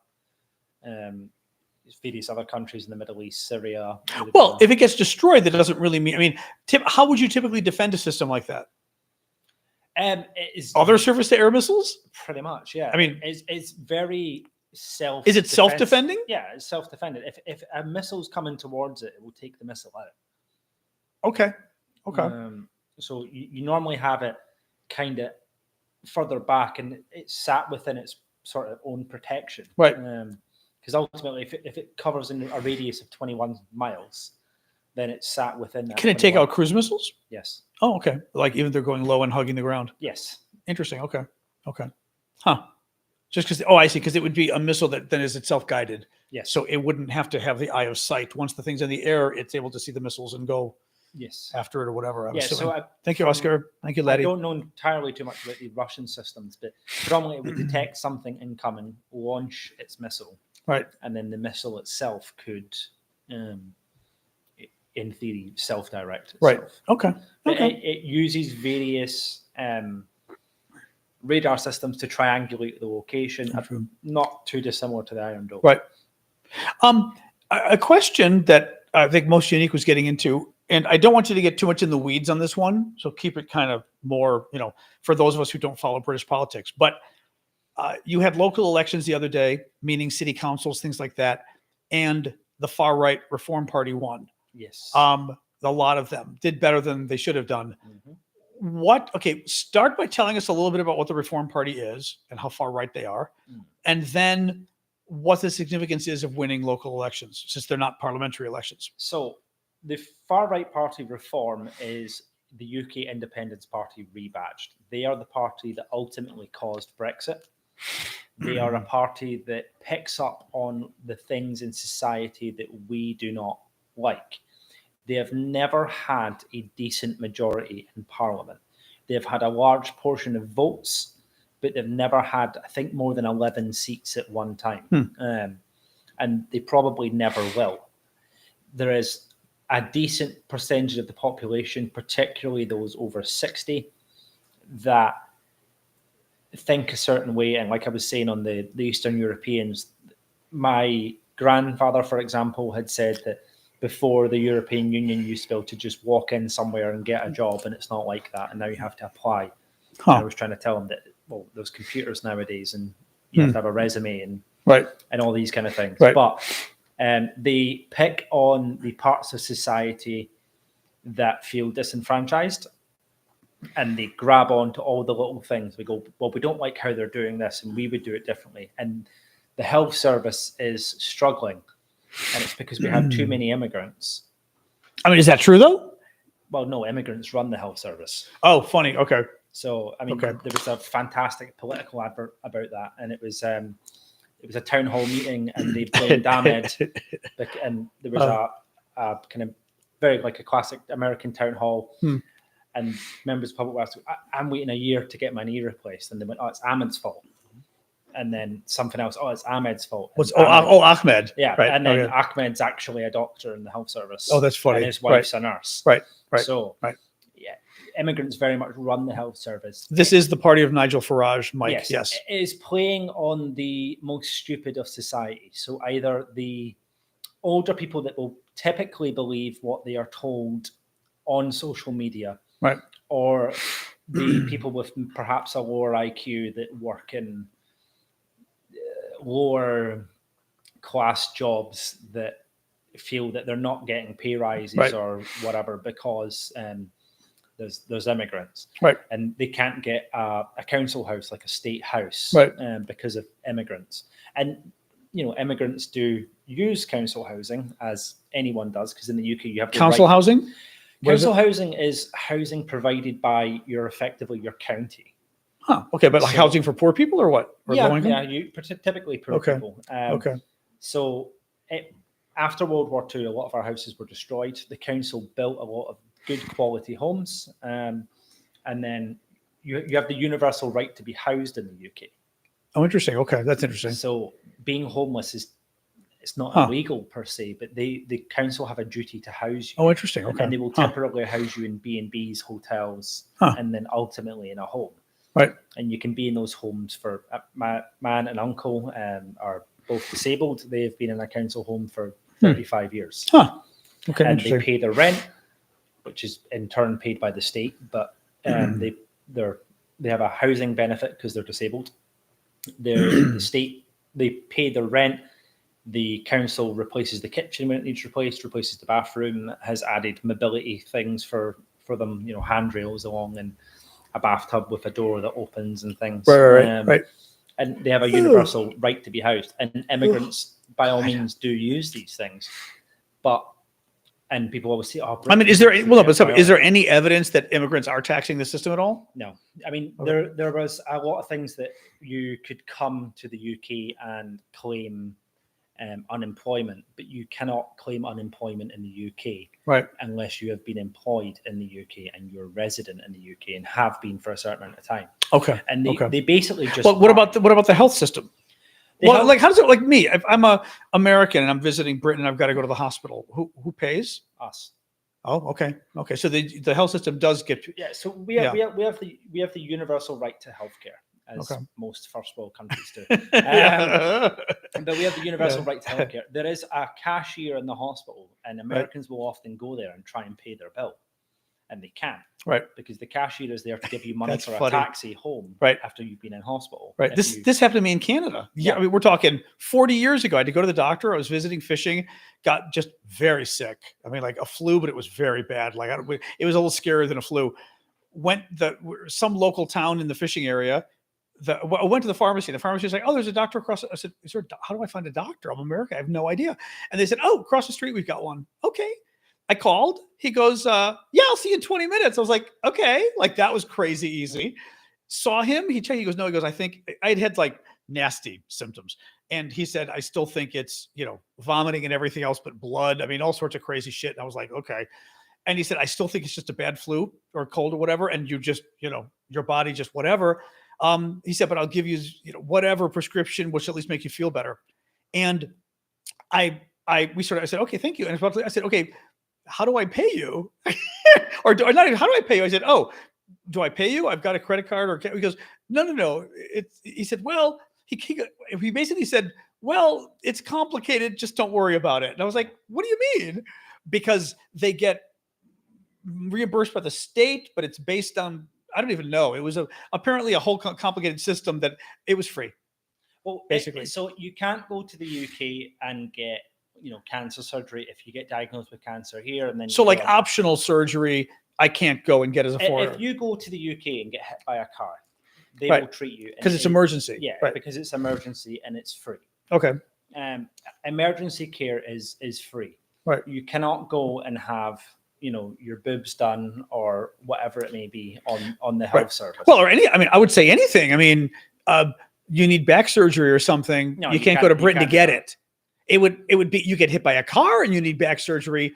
various other countries in the Middle East, Syria. Well, if it gets destroyed, that doesn't really mean, I mean, how would you typically defend a system like that? Other surface-to-air missiles? Pretty much, yeah. I mean, it's very self. Is it self-defending? Yeah, it's self-defending. If a missile's coming towards it, it will take the missile out. Okay. So you normally have it kind of further back, and it's sat within its sort of own protection, right? Because ultimately, if it covers in a radius of 21 miles, then it's sat within that. Can it take out cruise missiles? Yes. Oh, okay. Like even they're going low and hugging the ground. Yes. Interesting. Okay. Huh. Just because, I see, because it would be a missile that then is itself guided. Yes. So it wouldn't have to have the eye of sight. Once the thing's in the air, it's able to see the missiles and go after it or whatever. Thank you, Oscar. Thank you, Laddie. I don't know entirely too much about the Russian systems, but predominantly it would detect something incoming, launch its missile. Right. And then the missile itself could, in theory, self-direct itself. Right. Okay. It uses various radar systems to triangulate the location. Not too dissimilar to the Iron Dome. Right. A question that I think Most Unique was getting into, and I don't want you to get too much in the weeds on this one, so keep it kind of more, for those of us who don't follow British politics. But you had local elections the other day, meaning city councils, things like that, and the far-right Reform Party won. Yes. A lot of them did better than they should have done. Mm-hmm. Start by telling us a little bit about what the Reform Party is and how far right they are, and then what the significance is of winning local elections, since they're not parliamentary elections. So the far-right party Reform is the UK Independence Party rebadged. They are the party that ultimately caused Brexit. They are a party that picks up on the things in society that we do not like. They have never had a decent majority in Parliament. They've had a large portion of votes, but they've never had, I think, more than 11 seats at one time. And they probably never will. There is a decent percentage of the population, particularly those over 60, that think a certain way. And like I was saying on the Eastern Europeans, my grandfather, for example, had said that before the European Union, you used to be able to just walk in somewhere and get a job, and it's not like that. And now you have to apply. I was trying to tell him that, well, there's computers nowadays, and you have to have a resume and all these kind of things. Right. But They pick on the parts of society that feel disenfranchised, and they grab onto all the little things. We go, well, we don't like how they're doing this, and we would do it differently. And the health service is struggling, and it's because we have too many immigrants. I mean, is that true though? Well, no, immigrants run the health service. Oh, funny. Okay. So, I mean, there was a fantastic political advert about that, and it was a town hall meeting, and they blamed Ahmed, and there was a kind of very like a classic American town hall, and members of the public were asking, I'm waiting a year to get my knee replaced, and they went, oh, it's Ahmed's fault. And then something else, oh, it's Ahmed's fault. Ahmed. Yeah, right. And then Ahmed's actually a doctor in the health service. Oh, that's funny. And his wife's a nurse. Right. So, yeah, immigrants very much run the health service. This is the party of Nigel Farage, Mike. Yes. It is playing on the most stupid of society. So either the older people that will typically believe what they are told on social media, right, or the people with perhaps a lower IQ that work in lower class jobs that feel that they're not getting pay rises or whatever because there's immigrants, right, and they can't get a council house like a state house, because of immigrants. And immigrants do use council housing, as anyone does, because in the UK you have council housing. Council housing is housing provided by your county. Huh. Okay, but like housing for poor people or what? Or Typically poor people. So after World War II, a lot of our houses were destroyed. The council built a lot of good quality homes, and then you have the universal right to be housed in the UK. Oh, interesting. Okay, that's interesting. So being homeless it's not illegal per se, but the council have a duty to house you. Oh, interesting. Okay. And they will temporarily house you in B&Bs, hotels, and then ultimately in a home. Right. And you can be in those homes for my man and uncle are both disabled. They've been in a council home for 35 years. Okay. And they pay their rent, which is in turn paid by the state, but they have a housing benefit because they're disabled. The state, they pay their rent. The council replaces the kitchen when it needs replaces the bathroom, has added mobility things for them, handrails along, and a bathtub with a door that opens and things. Right. And they have a universal right to be housed. And immigrants, by all means, do use these things. And people always say, I mean, is there any evidence that immigrants are taxing the system at all? No. I mean, there was a lot of things that you could come to the UK and claim unemployment, but you cannot claim unemployment in the UK unless you have been employed in the UK and you're resident in the UK and have been for a certain amount of time. Okay. And they basically just. Well, what about the health system? How does it, like me? If I'm a American and I'm visiting Britain, I've got to go to the hospital. Who pays? Us. Oh, okay. So the health system does get. Yeah. So we have the universal right to healthcare, as most first world countries do. But we have the universal right to healthcare. There is a cashier in the hospital, and Americans will often go there and try and pay their bill, and they can't. Right. Because the cashier is there to give you money for a taxi home after you've been in hospital. Right. This happened to me in Canada. Yeah. I mean, we're talking 40 years ago. I had to go to the doctor. I was visiting fishing, got just very sick. I mean, like a flu, but it was very bad. Like it was a little scarier than a flu. Some local town in the fishing area. I went to the pharmacy. The pharmacy was like, "Oh, there's a doctor across." I said, how do I find a doctor? I'm American. I have no idea. And they said, "Oh, across the street, we've got one." Okay. I called. He goes, "Yeah, I'll see you in 20 minutes." I was like, "Okay." Like that was crazy easy. Saw him. He checked. He goes, "No." He goes, "I think I had like nasty symptoms." And he said, "I still think it's, vomiting and everything else, but blood. I mean, all sorts of crazy shit." And I was like, "Okay." And he said, "I still think it's just a bad flu or cold or whatever. And you just, your body just whatever." He said, "But I'll give you, whatever prescription, which at least make you feel better." And I said, "Okay, thank you." And I said, "Okay, how do I pay you?" or not even, how do I pay you? I said, "Oh, do I pay you? I've got a credit card." Or he goes, No. He said, "Well," he basically said, "Well, it's complicated. Just don't worry about it." And I was like, "What do you mean?" Because they get reimbursed by the state, but it's based on, I don't even know. It was apparently a whole complicated system that it was free. Well, basically. So you can't go to the UK and get cancer surgery if you get diagnosed with cancer here, and then So like optional surgery, I can't go and get as a foreigner. If you go to the UK and get hit by a car, they Right. will treat you because it's emergency. Yeah, right. because it's emergency and it's free. Okay. Emergency care is free. Right. You cannot go and have your boobs done or whatever it may be on the health service. Well, I would say anything. I mean, you need back surgery or something. No, you can't go to Britain to get it. It would be you get hit by a car and you need back surgery,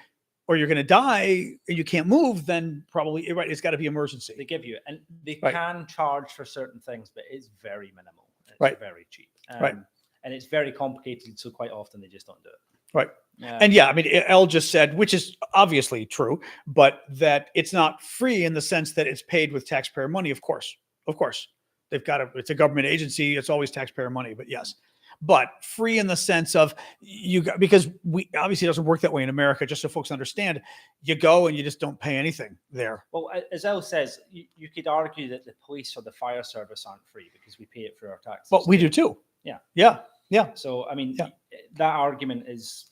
or you're going to die and you can't move. Then probably right. It's got to be emergency. They give you, and they Right. can charge for certain things, but it's very minimal. It's Right. very cheap. Right. And it's very complicated, so quite often they just don't do it. Right. And yeah, I mean, Elle just said, which is obviously true, but that it's not free in the sense that it's paid with taxpayer money. Of course, they've got it's a government agency. It's always taxpayer money, but yes, but free in the sense of because we obviously it doesn't work that way in America. Just so folks understand, you go and you just don't pay anything there. Well, as Elle says, you could argue that the police or the fire service aren't free because we pay it through our taxes. But we do too. Yeah. Yeah. So I mean, that argument is.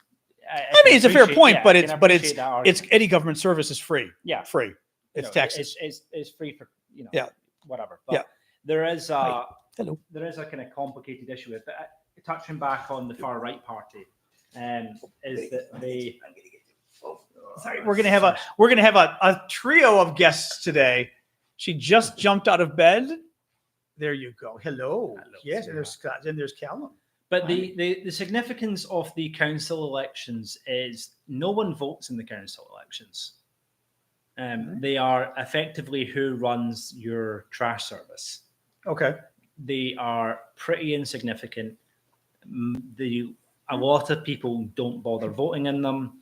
I mean, it's a fair point, but it's any government service is free. Yeah, free. It's taxes. It's free for whatever. But there is a hello. There is a kind of complicated issue with it. Touching back on the far right party, is that they. Sorry, we're gonna have a trio of guests today. She just jumped out of bed. There you go. Hello. Yes, and there's Scott and there's Callum. But the significance of the council elections is no one votes in the council elections. They are effectively who runs your trash service. Okay. They are pretty insignificant. A lot of people don't bother voting in them.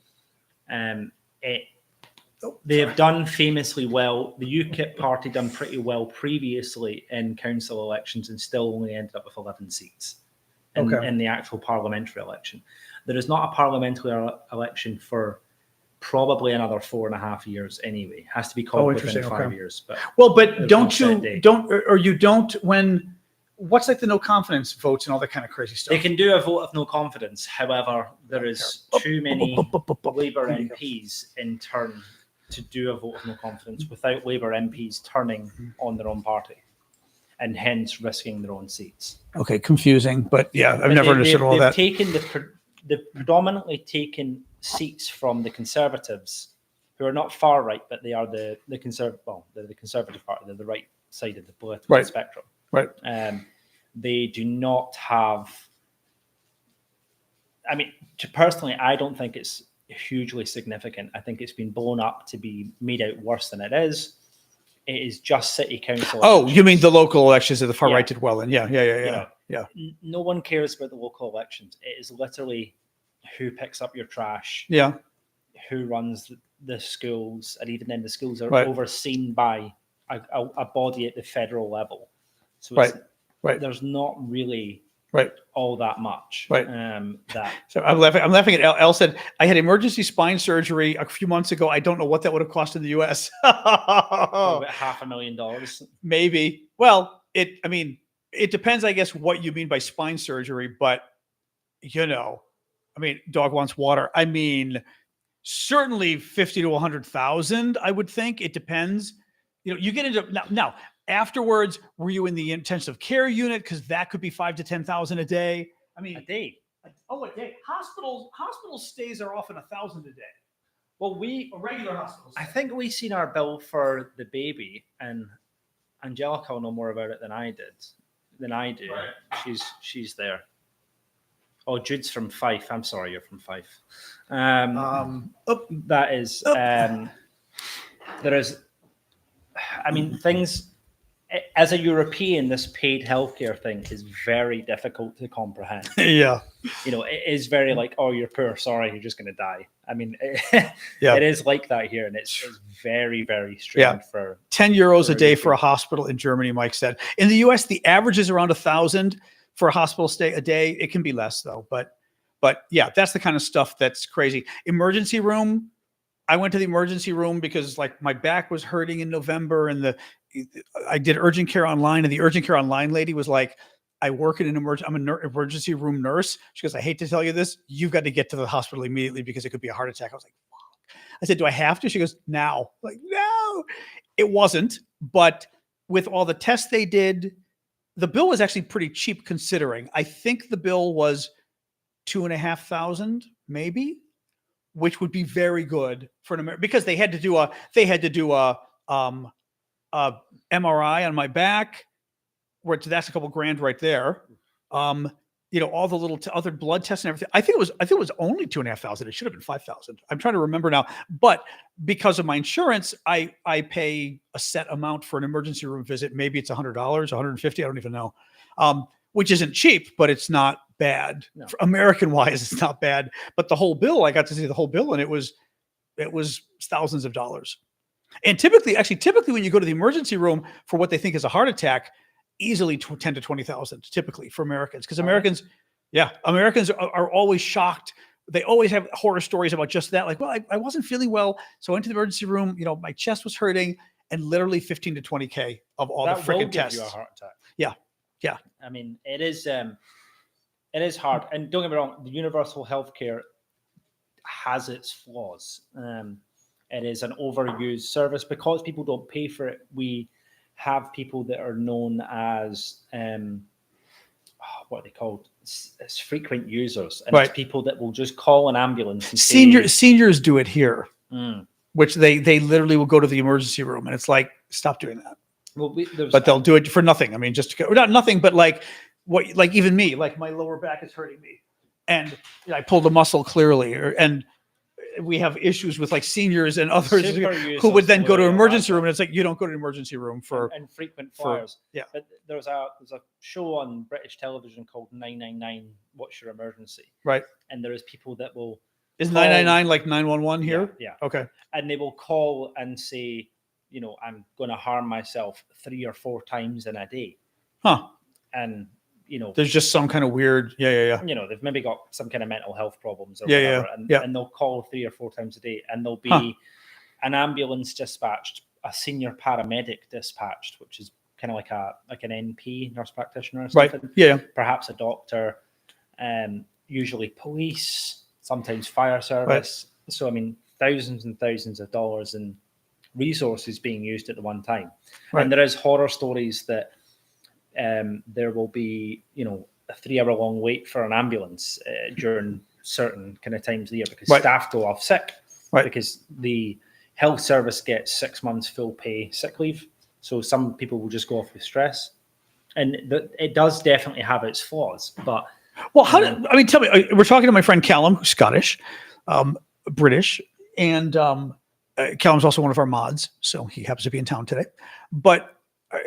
They have done famously well. The UKIP party done pretty well previously in council elections and still only ended up with 11 seats. In the actual parliamentary election. There is not a parliamentary election for probably another 4.5 years anyway. It has to be called within 5 years. But what's like the no confidence votes and all that kind of crazy stuff? They can do a vote of no confidence. However, there is too many Labour MPs in turn to do a vote of no confidence without Labour MPs turning on their own party. And hence risking their own seats. Okay, confusing, but yeah, I've never understood all that. They've predominantly taken seats from the Conservatives, who are not far right, but they are the Conservative. Well, they're the Conservative Party. They're the right side of the political spectrum. Right. They do not have. I mean, personally, I don't think it's hugely significant. I think it's been blown up to be made out worse than it is. It is just city council. Oh, you mean the local elections that the far right did well in? Yeah. No one cares about the local elections. It is literally who picks up your trash. Yeah. Who runs the schools, and even then the schools are overseen by a body at the federal level. So there's not really all that much. So I'm laughing at Elle said, I had emergency spine surgery a few months ago. I don't know what that would have cost in the US. About $500,000. Maybe. Well, it depends, I guess, what you mean by spine surgery, but dog wants water. I mean, certainly 50 to 100,000, I would think. It depends. You get into now. Afterwards, were you in the intensive care unit? Because that could be 5 to 10,000 a day. I mean, a day. A day. Hospital stays are often 1,000 a day. Well, regular hospitals. I think we seen our bill for the baby, and Angelica will know more about it than I do. Right. She's there. Oh, Jude's from Fife. I'm sorry, you're from Fife. That is. There is. I mean, things. As a European, this paid healthcare thing is very difficult to comprehend. Yeah. It is very like, oh, you're poor. Sorry, you're just going to die. I mean, it is like that here. And it's very, very strange for 10 euros a day for a hospital in Germany, Mike said. In the US, the average is around 1,000 for a hospital stay a day. It can be less though. But yeah, that's the kind of stuff that's crazy. Emergency room. I went to the emergency room because like my back was hurting in November and I did urgent care online, and the urgent care online lady was like, I work in an I'm an emergency room nurse. She goes, I hate to tell you this. You've got to get to the hospital immediately because it could be a heart attack. I was like, fuck. I said, do I have to? She goes, now. I'm like, no, it wasn't. But with all the tests they did, the bill was actually pretty cheap considering. I think the bill was $2,500 maybe, which would be very good for an American because they had to do a MRI on my back, which that's a couple grand right there. All the little other blood tests and everything. I think it was only $2,500. It should have been $5,000. I'm trying to remember now, but because of my insurance, I pay a set amount for an emergency room visit. Maybe it's $100, $150. I don't even know, which isn't cheap, but it's not bad. No. American wise, it's not bad. But the whole bill, I got to see the whole bill, and it was thousands of dollars. And typically when you go to the emergency room for what they think is a heart attack, easily 10 to 20,000 typically for Americans. Because Americans are always shocked. They always have horror stories about just that. Like, well, I wasn't feeling well. So I went to the emergency room, my chest was hurting, and literally 15 to 20K of all the freaking tests. Give you a heart attack. Yeah. Yeah. I mean, it is hard. And don't get me wrong, the universal healthcare has its flaws. It is an overused service because people don't pay for it. We have people that are known as what are they called? It's frequent users, and It's people that will just call an ambulance. And seniors do it here, which they literally will go to the emergency room, and it's like, stop doing that. Well, but they'll do it for nothing. I mean, just to go, not nothing, but like even me, like my lower back is hurting me, and I pulled a muscle clearly, and we have issues with like seniors and others who would then go to an emergency room, and it's like, you don't go to an emergency room for and frequent flyers. But there's a show on British television called 999. What's your emergency? Right. And there is people that will. Is 999 like 911 here? Yeah. Okay. And they will call and say, I'm going to harm myself 3 or 4 times in a day. Huh. And there's just some kind of weird, they've maybe got some kind of mental health problems or whatever, and they'll call 3 or 4 times a day, and there'll be an ambulance dispatched, a senior paramedic dispatched, which is kind of like an NP, nurse practitioner or something. Right. Yeah. Perhaps a doctor, usually police, sometimes fire service. Right. So I mean, thousands and thousands of dollars in resources being used at the one time. Right. And there is horror stories that there will be, a 3-hour long wait for an ambulance during certain kind of times of the year because staff go off sick. Right. Because the health service gets 6 months full pay sick leave. So some people will just go off with stress. And it does definitely have its flaws. But tell me, we're talking to my friend Callum, who's Scottish, British, and Callum's also one of our mods, so he happens to be in town today. But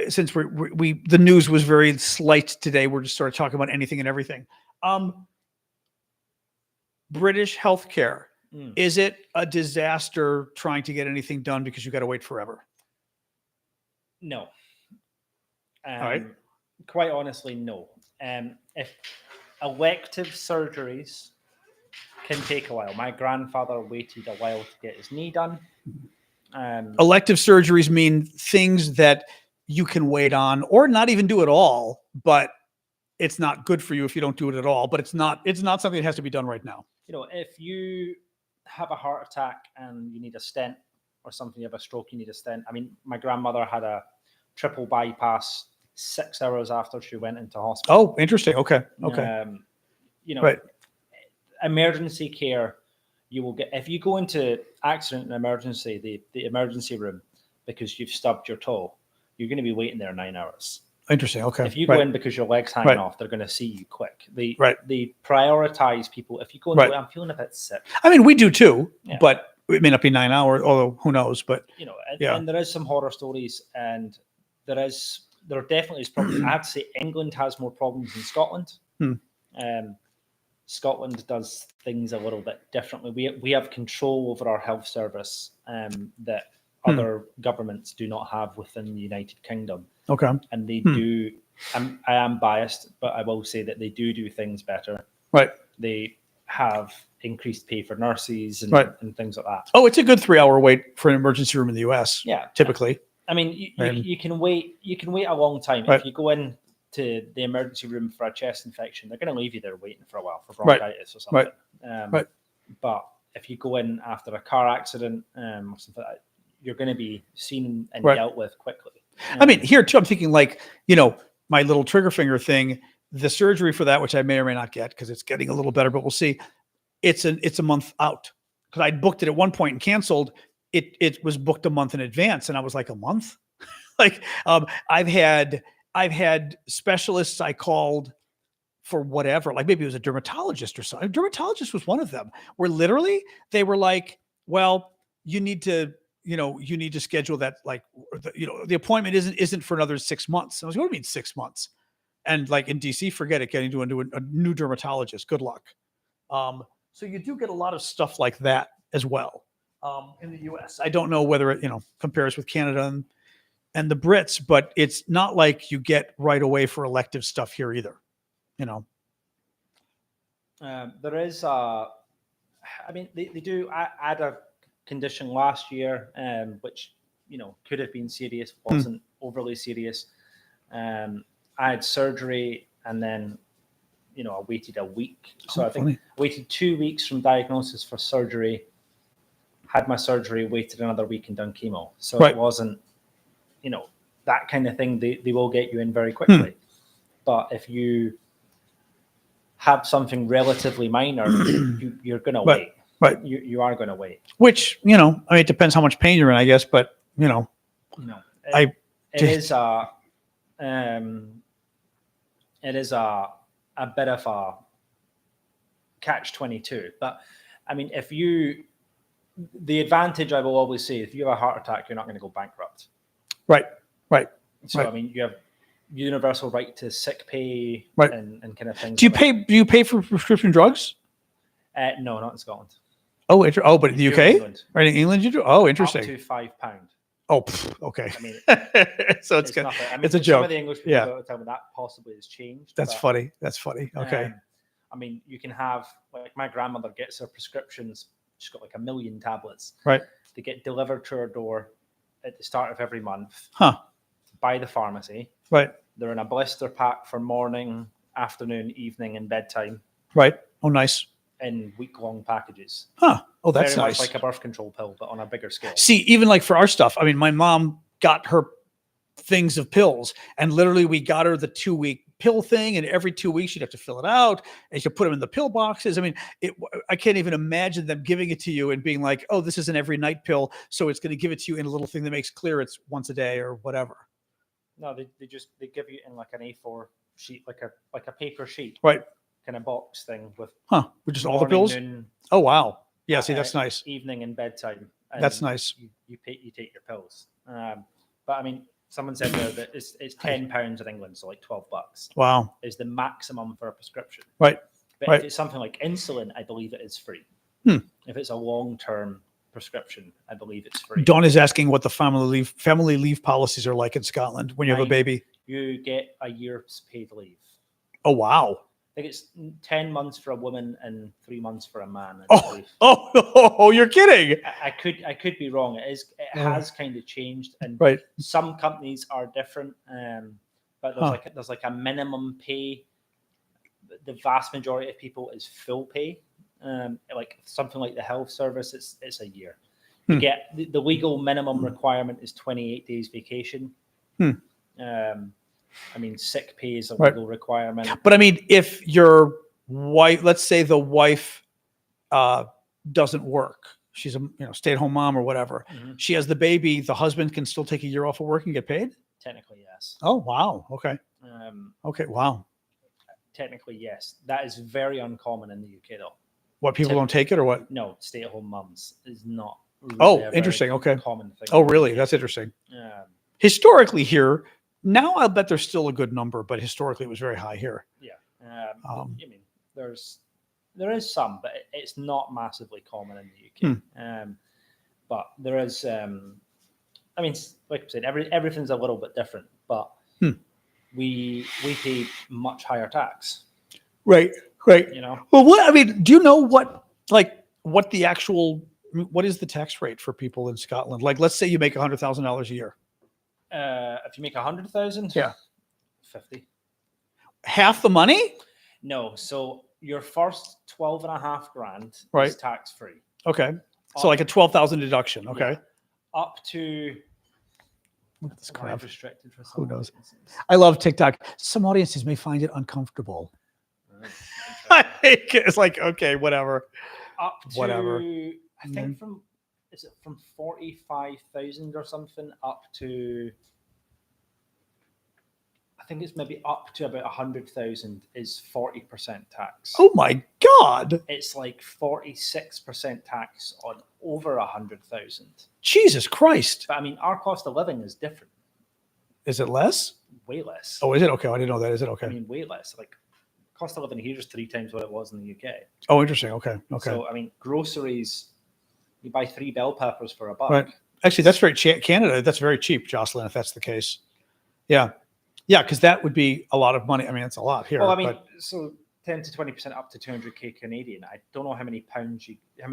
since the news was very slight today, we're just sort of talking about anything and everything. British healthcare, is it a disaster trying to get anything done because you got to wait forever? No. All right. Quite honestly, no. If elective surgeries can take a while. My grandfather waited a while to get his knee done. Elective surgeries mean things that you can wait on or not even do at all, but it's not good for you if you don't do it at all, but it's not something that has to be done right now. If you have a heart attack and you need a stent or something, you have a stroke, you need a stent. I mean, my grandmother had a triple bypass 6 hours after she went into hospital. Oh, interesting. Okay. Right. Emergency care, you will get, if you go into accident and emergency, the emergency room, because you've stubbed your toe, you're going to be waiting there 9 hours. Interesting. Okay. If you go in because your leg's hanging off, they're going to see you quick. They prioritize people. If you go in, I'm feeling a bit sick. I mean, we do too, but it may not be 9 hours, although who knows, but and there is some horror stories, and there definitely is problems. I have to say England has more problems than Scotland. Scotland does things a little bit differently. We have control over our health service that other governments do not have within the United Kingdom. Okay. And they do, I am biased, but I will say that they do things better. Right. They have increased pay for nurses and things like that. Oh, it's a good 3-hour wait for an emergency room in the US. Yeah. Typically. I mean, you can wait a long time. If you go in to the emergency room for a chest infection, they're going to leave you there waiting for a while for Right. bronchitis or something. Right. But if you go in after a car accident or something like that, you're going to be seen and Right. dealt with quickly. I mean, here too, I'm thinking like, my little trigger finger thing, the surgery for that, which I may or may not get because it's getting a little better, but we'll see. It's a month out because I booked it at one point and canceled. It was booked a month in advance, and I was like, a month. Like, I've had specialists I called for whatever, like maybe it was a dermatologist or something. A dermatologist was one of them, where literally they were like, well, you need to schedule that, like, the appointment isn't for another 6 months. I was like, what do you mean 6 months? And like in DC, forget it, getting to a new dermatologist. Good luck. So you do get a lot of stuff like that as well in the US. I don't know whether it, compares with Canada and the Brits, but it's not like you get right away for elective stuff here either. There is, they do add a condition last year, which, could have been serious, wasn't overly serious. I had surgery and then, I waited a week. So I think I waited 2 weeks from diagnosis for surgery, had my surgery, waited another week and done chemo. So It wasn't, that kind of thing. They will get you in very quickly. But if you have something relatively minor, you're going to wait. Right. You are going to wait. Which, it depends how much pain you're in, I guess, but, it is a bit of a catch-22. But I mean, the advantage I will always say, if you have a heart attack, you're not going to go bankrupt. Right. So, I mean, you have universal right to sick pay and kind of things. Do you pay for prescription drugs? No, not in Scotland. Oh, but in the UK? England. Right, in England you do? Oh, interesting. Up to £5. Oh, okay. I mean, so it's good. Nothing. I mean, it's a joke. Some of the English people tell me that possibly has changed. That's funny. Okay. I mean, you can have, like, my grandmother gets her prescriptions. She's got like 1 million tablets. Right. They get delivered to her door at the start of every month. Huh. By the pharmacy. Right. They're in a blister pack for morning, afternoon, evening, and bedtime. Right. Oh, nice. In week-long packages. Huh. Oh, that's very nice. Much like a birth control pill, but on a bigger scale. See, even like for our stuff, I mean, my mom got her things of pills, and literally we got her the 2-week pill thing, and every 2 weeks she'd have to fill it out, and she'd put them in the pill boxes. I mean, I can't even imagine them giving it to you and being like, oh, this is an every night pill, so it's going to give it to you in a little thing that makes clear it's once a day or whatever. No, they give you in like an A4 sheet, like a paper sheet. Right. Kind of box thing with with just all the pills. Noon, oh wow. Yeah, see, that's nice. Evening and bedtime. And that's nice. You take your pills. But I mean, someone said there that it's £10 in England, so like $12. Wow. Is the maximum for a prescription. Right. But if it's something like insulin, I believe it is free. If it's a long-term prescription, I believe it's free. Dawn is asking what the family leave policies are like in Scotland when you have a baby. You get a year's paid leave. Oh wow. I think it's 10 months for a woman and 3 months for a man. Oh, you're kidding. I could be wrong. It has kind of changed, and some companies are different. But there's like a minimum pay. The vast majority of people is full pay. Like something like the health service, it's a year. You get the legal minimum requirement is 28 days vacation. I mean, sick pay is a legal requirement. But I mean, if your wife, let's say the wife doesn't work, she's a stay-at-home mom or whatever. She has the baby. The husband can still take a year off of work and get paid. Technically, yes. Oh wow. Okay. Okay. Wow. Technically, yes. That is very uncommon in the UK, though. What, people don't take it or what? No, stay-at-home mums is not. Really interesting. Okay. Common thing. Oh, really? That's interesting. Historically here. Now I'll bet there's still a good number, but historically it was very high here. Yeah. I mean, there is some, but it's not massively common in the UK. But there is, I mean, like I said, everything's a little bit different, but we pay much higher tax. Right. Well, do you know what is the tax rate for people in Scotland? Like, let's say you make $100,000 a year. If you make 100,000, 50. half the money? No. So your first 12.5 grand Right. is tax free. Okay. So like a 12,000 deduction. Okay. Yeah. Up to. Look at this Why crap. restricted for some Who knows? audiences? I love TikTok. Some audiences may find it uncomfortable. Right. I think it's like, okay, whatever. Up to, Whatever. I think is it from 45,000 or something up to, I think it's maybe up to about 100,000 is 40% tax. Oh my God. It's like 46% tax on over 100,000. Jesus Christ. But I mean, our cost of living is different. Is it less? Way less. Oh, is it? Okay. I didn't know that. Is it? Okay. I mean, way less. Like, cost of living here is 3 times what it was in the UK. Oh, interesting. Okay. Okay. So, I mean, groceries, you buy 3 bell peppers for $1. Right. Actually, that's very Canada. That's very cheap, Jocelyn, if that's the case. Yeah. Yeah. Because that would be a lot of money. I mean, it's a lot here. Well, I mean, so 10 to 20% up to 200k Canadian. I don't know how many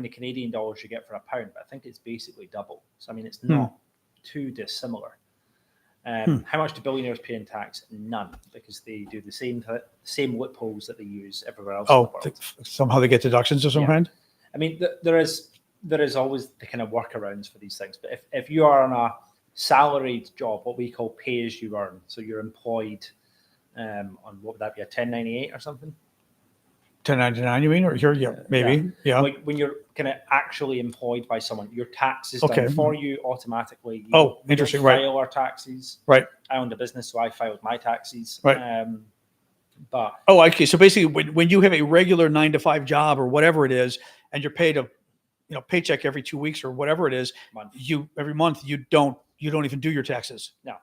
Canadian dollars you get for a pound, but I think it's basically double. So, I mean, it's not too dissimilar. How much do billionaires pay in tax? None, because they do the same loopholes that they use everywhere else in the world. Somehow they get deductions of some kind? I mean, there is always the kind of workarounds for these things. But if you are on a salaried job, what we call pay as you earn, so you're employed on, what would that be, a 1098 or something? 1099, you mean? Or here, maybe. Yeah. Like when you're kind of actually employed by someone, your tax is done for you automatically. Interesting. We file our taxes. Right. I owned a business, so I filed my taxes. Right. But okay. So basically, when you have a regular 9 to 5 job or whatever it is, and you're paid a paycheck every 2 weeks or whatever it is, every month you don't even do your taxes. No.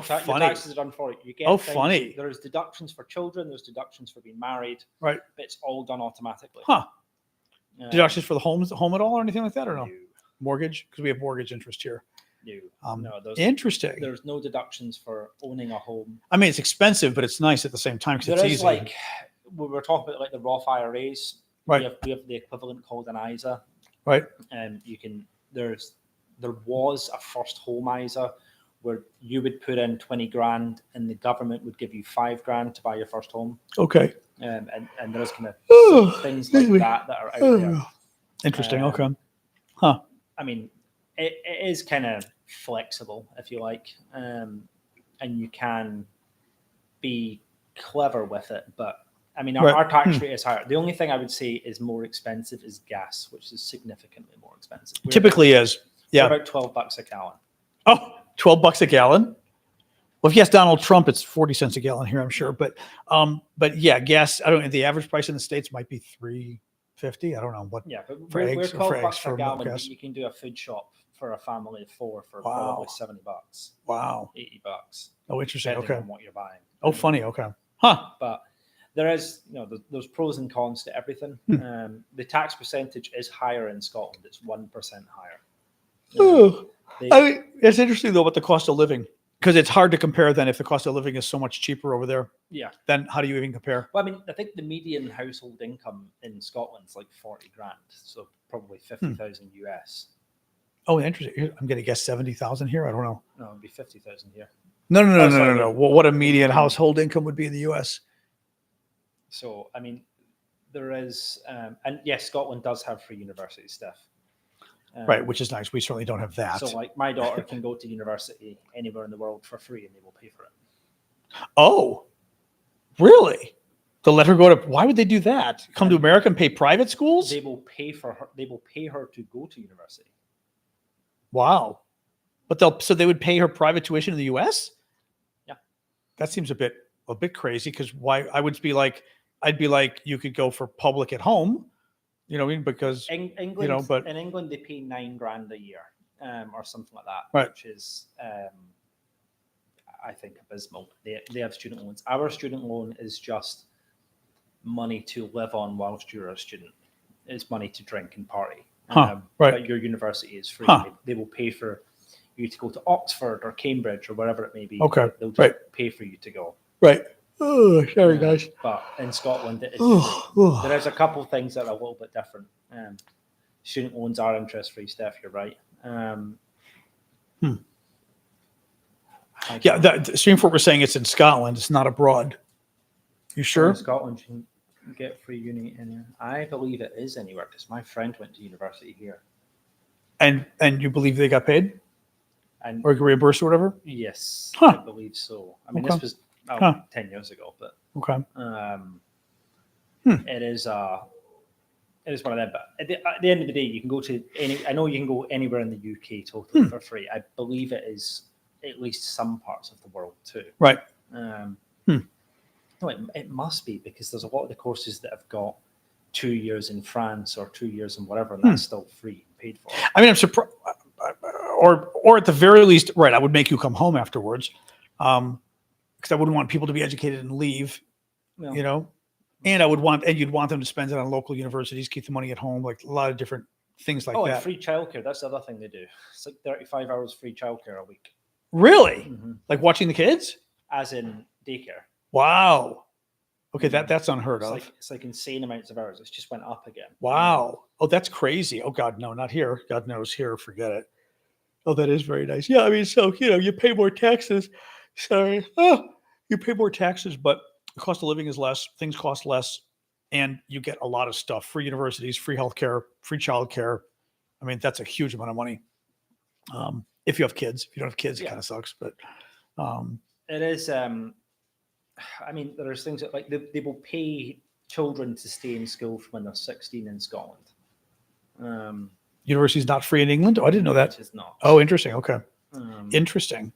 Funny. Your taxes are done for you. You get funny. There's deductions for children. There's deductions for being married. Right. But it's all done automatically. Huh. Deductions for the home at all or anything like that, or no? No. Mortgage? Because we have mortgage interest here. No. Interesting. There's no deductions for owning a home. I mean, it's expensive, but it's nice at the same time because it's easy. Like, we were talking about like the Roth IRAs. Right. We have the equivalent called an ISA. Right. And there was a first home ISA where you would put in 20 grand and the government would give you 5 grand to buy your first home. Okay. And there's kind of things like that are out there. Interesting. Okay. Huh. I mean, it is kind of flexible, if you like, and you can be clever with it. But I mean, our tax rate is higher. The only thing I would say is more expensive is gas, which is significantly more expensive. Typically is. Yeah. About $12 a gallon. Oh, $12 a gallon. Well, if you ask Donald Trump, it's 40 cents a gallon here, I'm sure. But yeah, gas. I don't know. The average price in the States might be $3.50. I don't know what. Yeah, but for we're eggs, $12 a gallon. Gas. You can do a food shop for a family of 4 for probably $70. Wow. $80. Oh, interesting. Depending Okay. on what you're buying. Oh, funny. Okay. Huh. But there is, there's pros and cons to everything. The tax percentage is higher in Scotland. It's 1% higher. I mean, it's interesting though about the cost of living, because it's hard to compare then if the cost of living is so much cheaper over there. Yeah. Then how do you even compare? Well, I mean, I think the median household income in Scotland is like 40 grand, so probably 50,000 US. Oh, interesting. I'm going to guess 70,000 here. I don't know. No, it'd be 50,000 here. No. Well, what a median household income would be in the US. So, I mean, there is, and yes, Scotland does have free university stuff. Right, which is nice. We certainly don't have that. So, like, my daughter can go to university anywhere in the world for free, and they will pay for it. Oh, really? They'll let her go to? Why would they do that? Come to America and pay private schools? They will pay for her. They will pay her to go to university. Wow, but so they would pay her private tuition in the U.S. Yeah, that seems a bit crazy. Because why? I'd be like, you could go for public at home. You know what I mean? Because England, but in England they pay $9 grand a year, or something like that, right. Which is, I think, abysmal. They have student loans. Our student loan is just money to live on whilst you're a student. It's money to drink and party. Right. But your university is free. They will pay for you to go to Oxford or Cambridge or wherever it may be. Okay. They'll just pay for you to go. Right. Oh, sorry, guys. But in Scotland, there is a couple of things that are a little bit different. Student loans are interest-free, Steph. You're right. Yeah, Streamford was saying it's in Scotland. It's not abroad. You sure? In Scotland, you can get free uni anywhere. I believe it is anywhere because my friend went to university here. And you believe they got paid And or reimbursed or whatever? yes, Huh. I believe so. I mean, Okay. this was 10 years ago, but Okay. it is one of them. But at the end of the day, you can go to I know you can go anywhere in the UK totally for free. I believe it is at least some parts of the world too. Right. No, it must be because there's a lot of the courses that have got 2 years in France or 2 years in whatever, and that's still free, paid for. I mean, I'm surprised, or at the very least, right? I would make you come home afterwards, because I wouldn't want people to be educated and leave, you know. And you'd want them to spend it on local universities, keep the money at home, like a lot of different things like that. And free childcare. That's the other thing they do. It's like 35 hours free childcare a week. Really? Like watching the kids? As in daycare. Wow. Okay, that's unheard of. It's like insane amounts of hours. It's just went up again. Wow. Oh, that's crazy. Oh God, no, not here. God knows here. Forget it. Oh, that is very nice. Yeah, I mean, so you pay more taxes. Sorry. Oh, you pay more taxes, but the cost of living is less. Things cost less, and you get a lot of stuff: free universities, free healthcare, free childcare. I mean, that's a huge amount of money. If you have kids, if you don't have kids, it kind of sucks. But it is. I mean, there's things that like they will pay children to stay in school from when they're 16 in Scotland. University's not free in England. Oh, I didn't know that. It is not. Oh, interesting. Okay, interesting.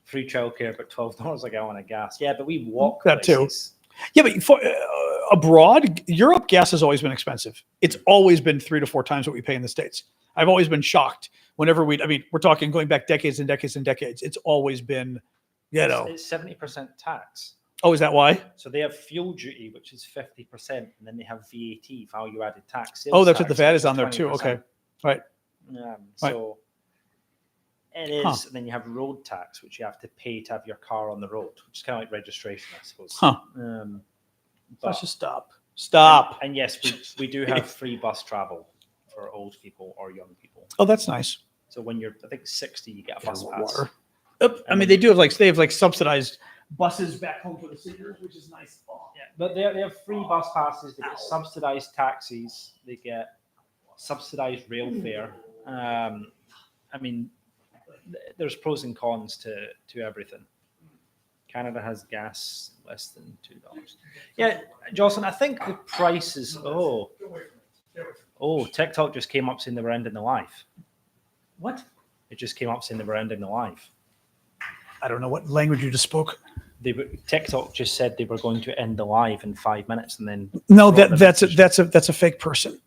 Free childcare, but $12 a gallon of gas. Yeah, but we walk that places. too. Yeah, but abroad, Europe, gas has always been expensive. It's always been 3 to 4 times what we pay in the States. I've always been shocked whenever we're talking going back decades and decades and decades. It's always been, It's 70% tax. Oh, is that why? So they have fuel duty, which is 50%, and then they have VAT, value added tax. That's what the VAT is on there too. Okay, right. So it is. And then you have road tax, which you have to pay to have your car on the road, which is kind of like registration, I suppose. Let's just stop. And yes, we do have free bus travel for old people or young people. Oh, that's nice. So when you're, I think 60, you get a bus pass. I mean, they have subsidized buses back home for the seniors, which is nice. Oh. Yeah, but they have free bus passes. They get subsidized taxis. They get subsidized rail fare. I mean, there's pros and cons to everything. Canada has gas less than $2. Yeah, Jocelyn, I think the price is. TikTok just came up saying they were ending the live. What? It just came up saying they were ending the live. I don't know what language you just spoke. TikTok just said they were going to end the live in 5 minutes, and then no, that's a fake person.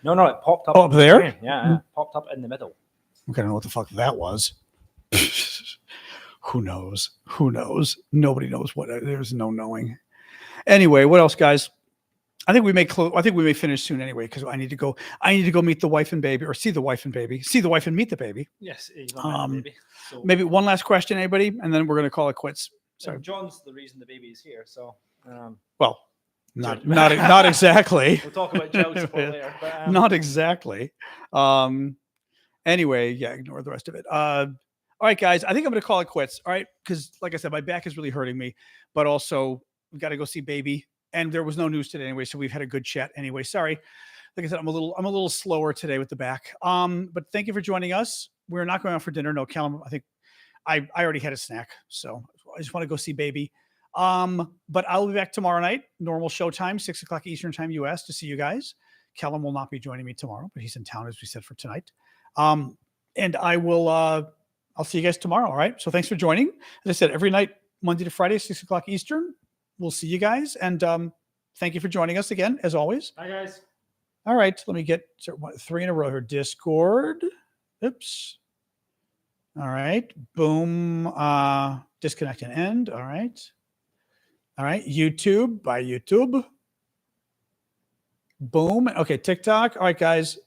No, it popped up up there. Yeah, it popped up in the middle. I don't know what the fuck that was. Who knows? Nobody knows what. There's no knowing. Anyway, what else, guys? I think we may finish soon anyway because I need to go meet the wife and baby, or see the wife and baby, see the wife and meet the baby. Yes, baby. So, maybe one last question, anybody, and then we're going to call it quits. So John's the reason the baby is here. So, well, not exactly. We'll talk about child support later. But, not exactly. Anyway, yeah, ignore the rest of it. All right, guys, I think I'm going to call it quits. All right, because like I said, my back is really hurting me, but also we've got to go see baby. And there was no news today anyway, so we've had a good chat anyway. Sorry, like I said, I'm a little slower today with the back. But thank you for joining us. We're not going out for dinner. No, Callum, I think I already had a snack, so I just want to go see baby. But I'll be back tomorrow night, normal show time, 6:00 Eastern time, US, to see you guys. Callum will not be joining me tomorrow, but he's in town, as we said, for tonight. And I will, I'll see you guys tomorrow. All right. So thanks for joining. As I said, every night, Monday to Friday, 6:00 Eastern. We'll see you guys. And thank you for joining us again, as always. Bye, guys. All right. Let me get 3 in a row here. Discord. Oops. All right. Boom. Disconnect and end. All right. All right. YouTube. Bye, YouTube. Boom. Okay. TikTok. All right, guys.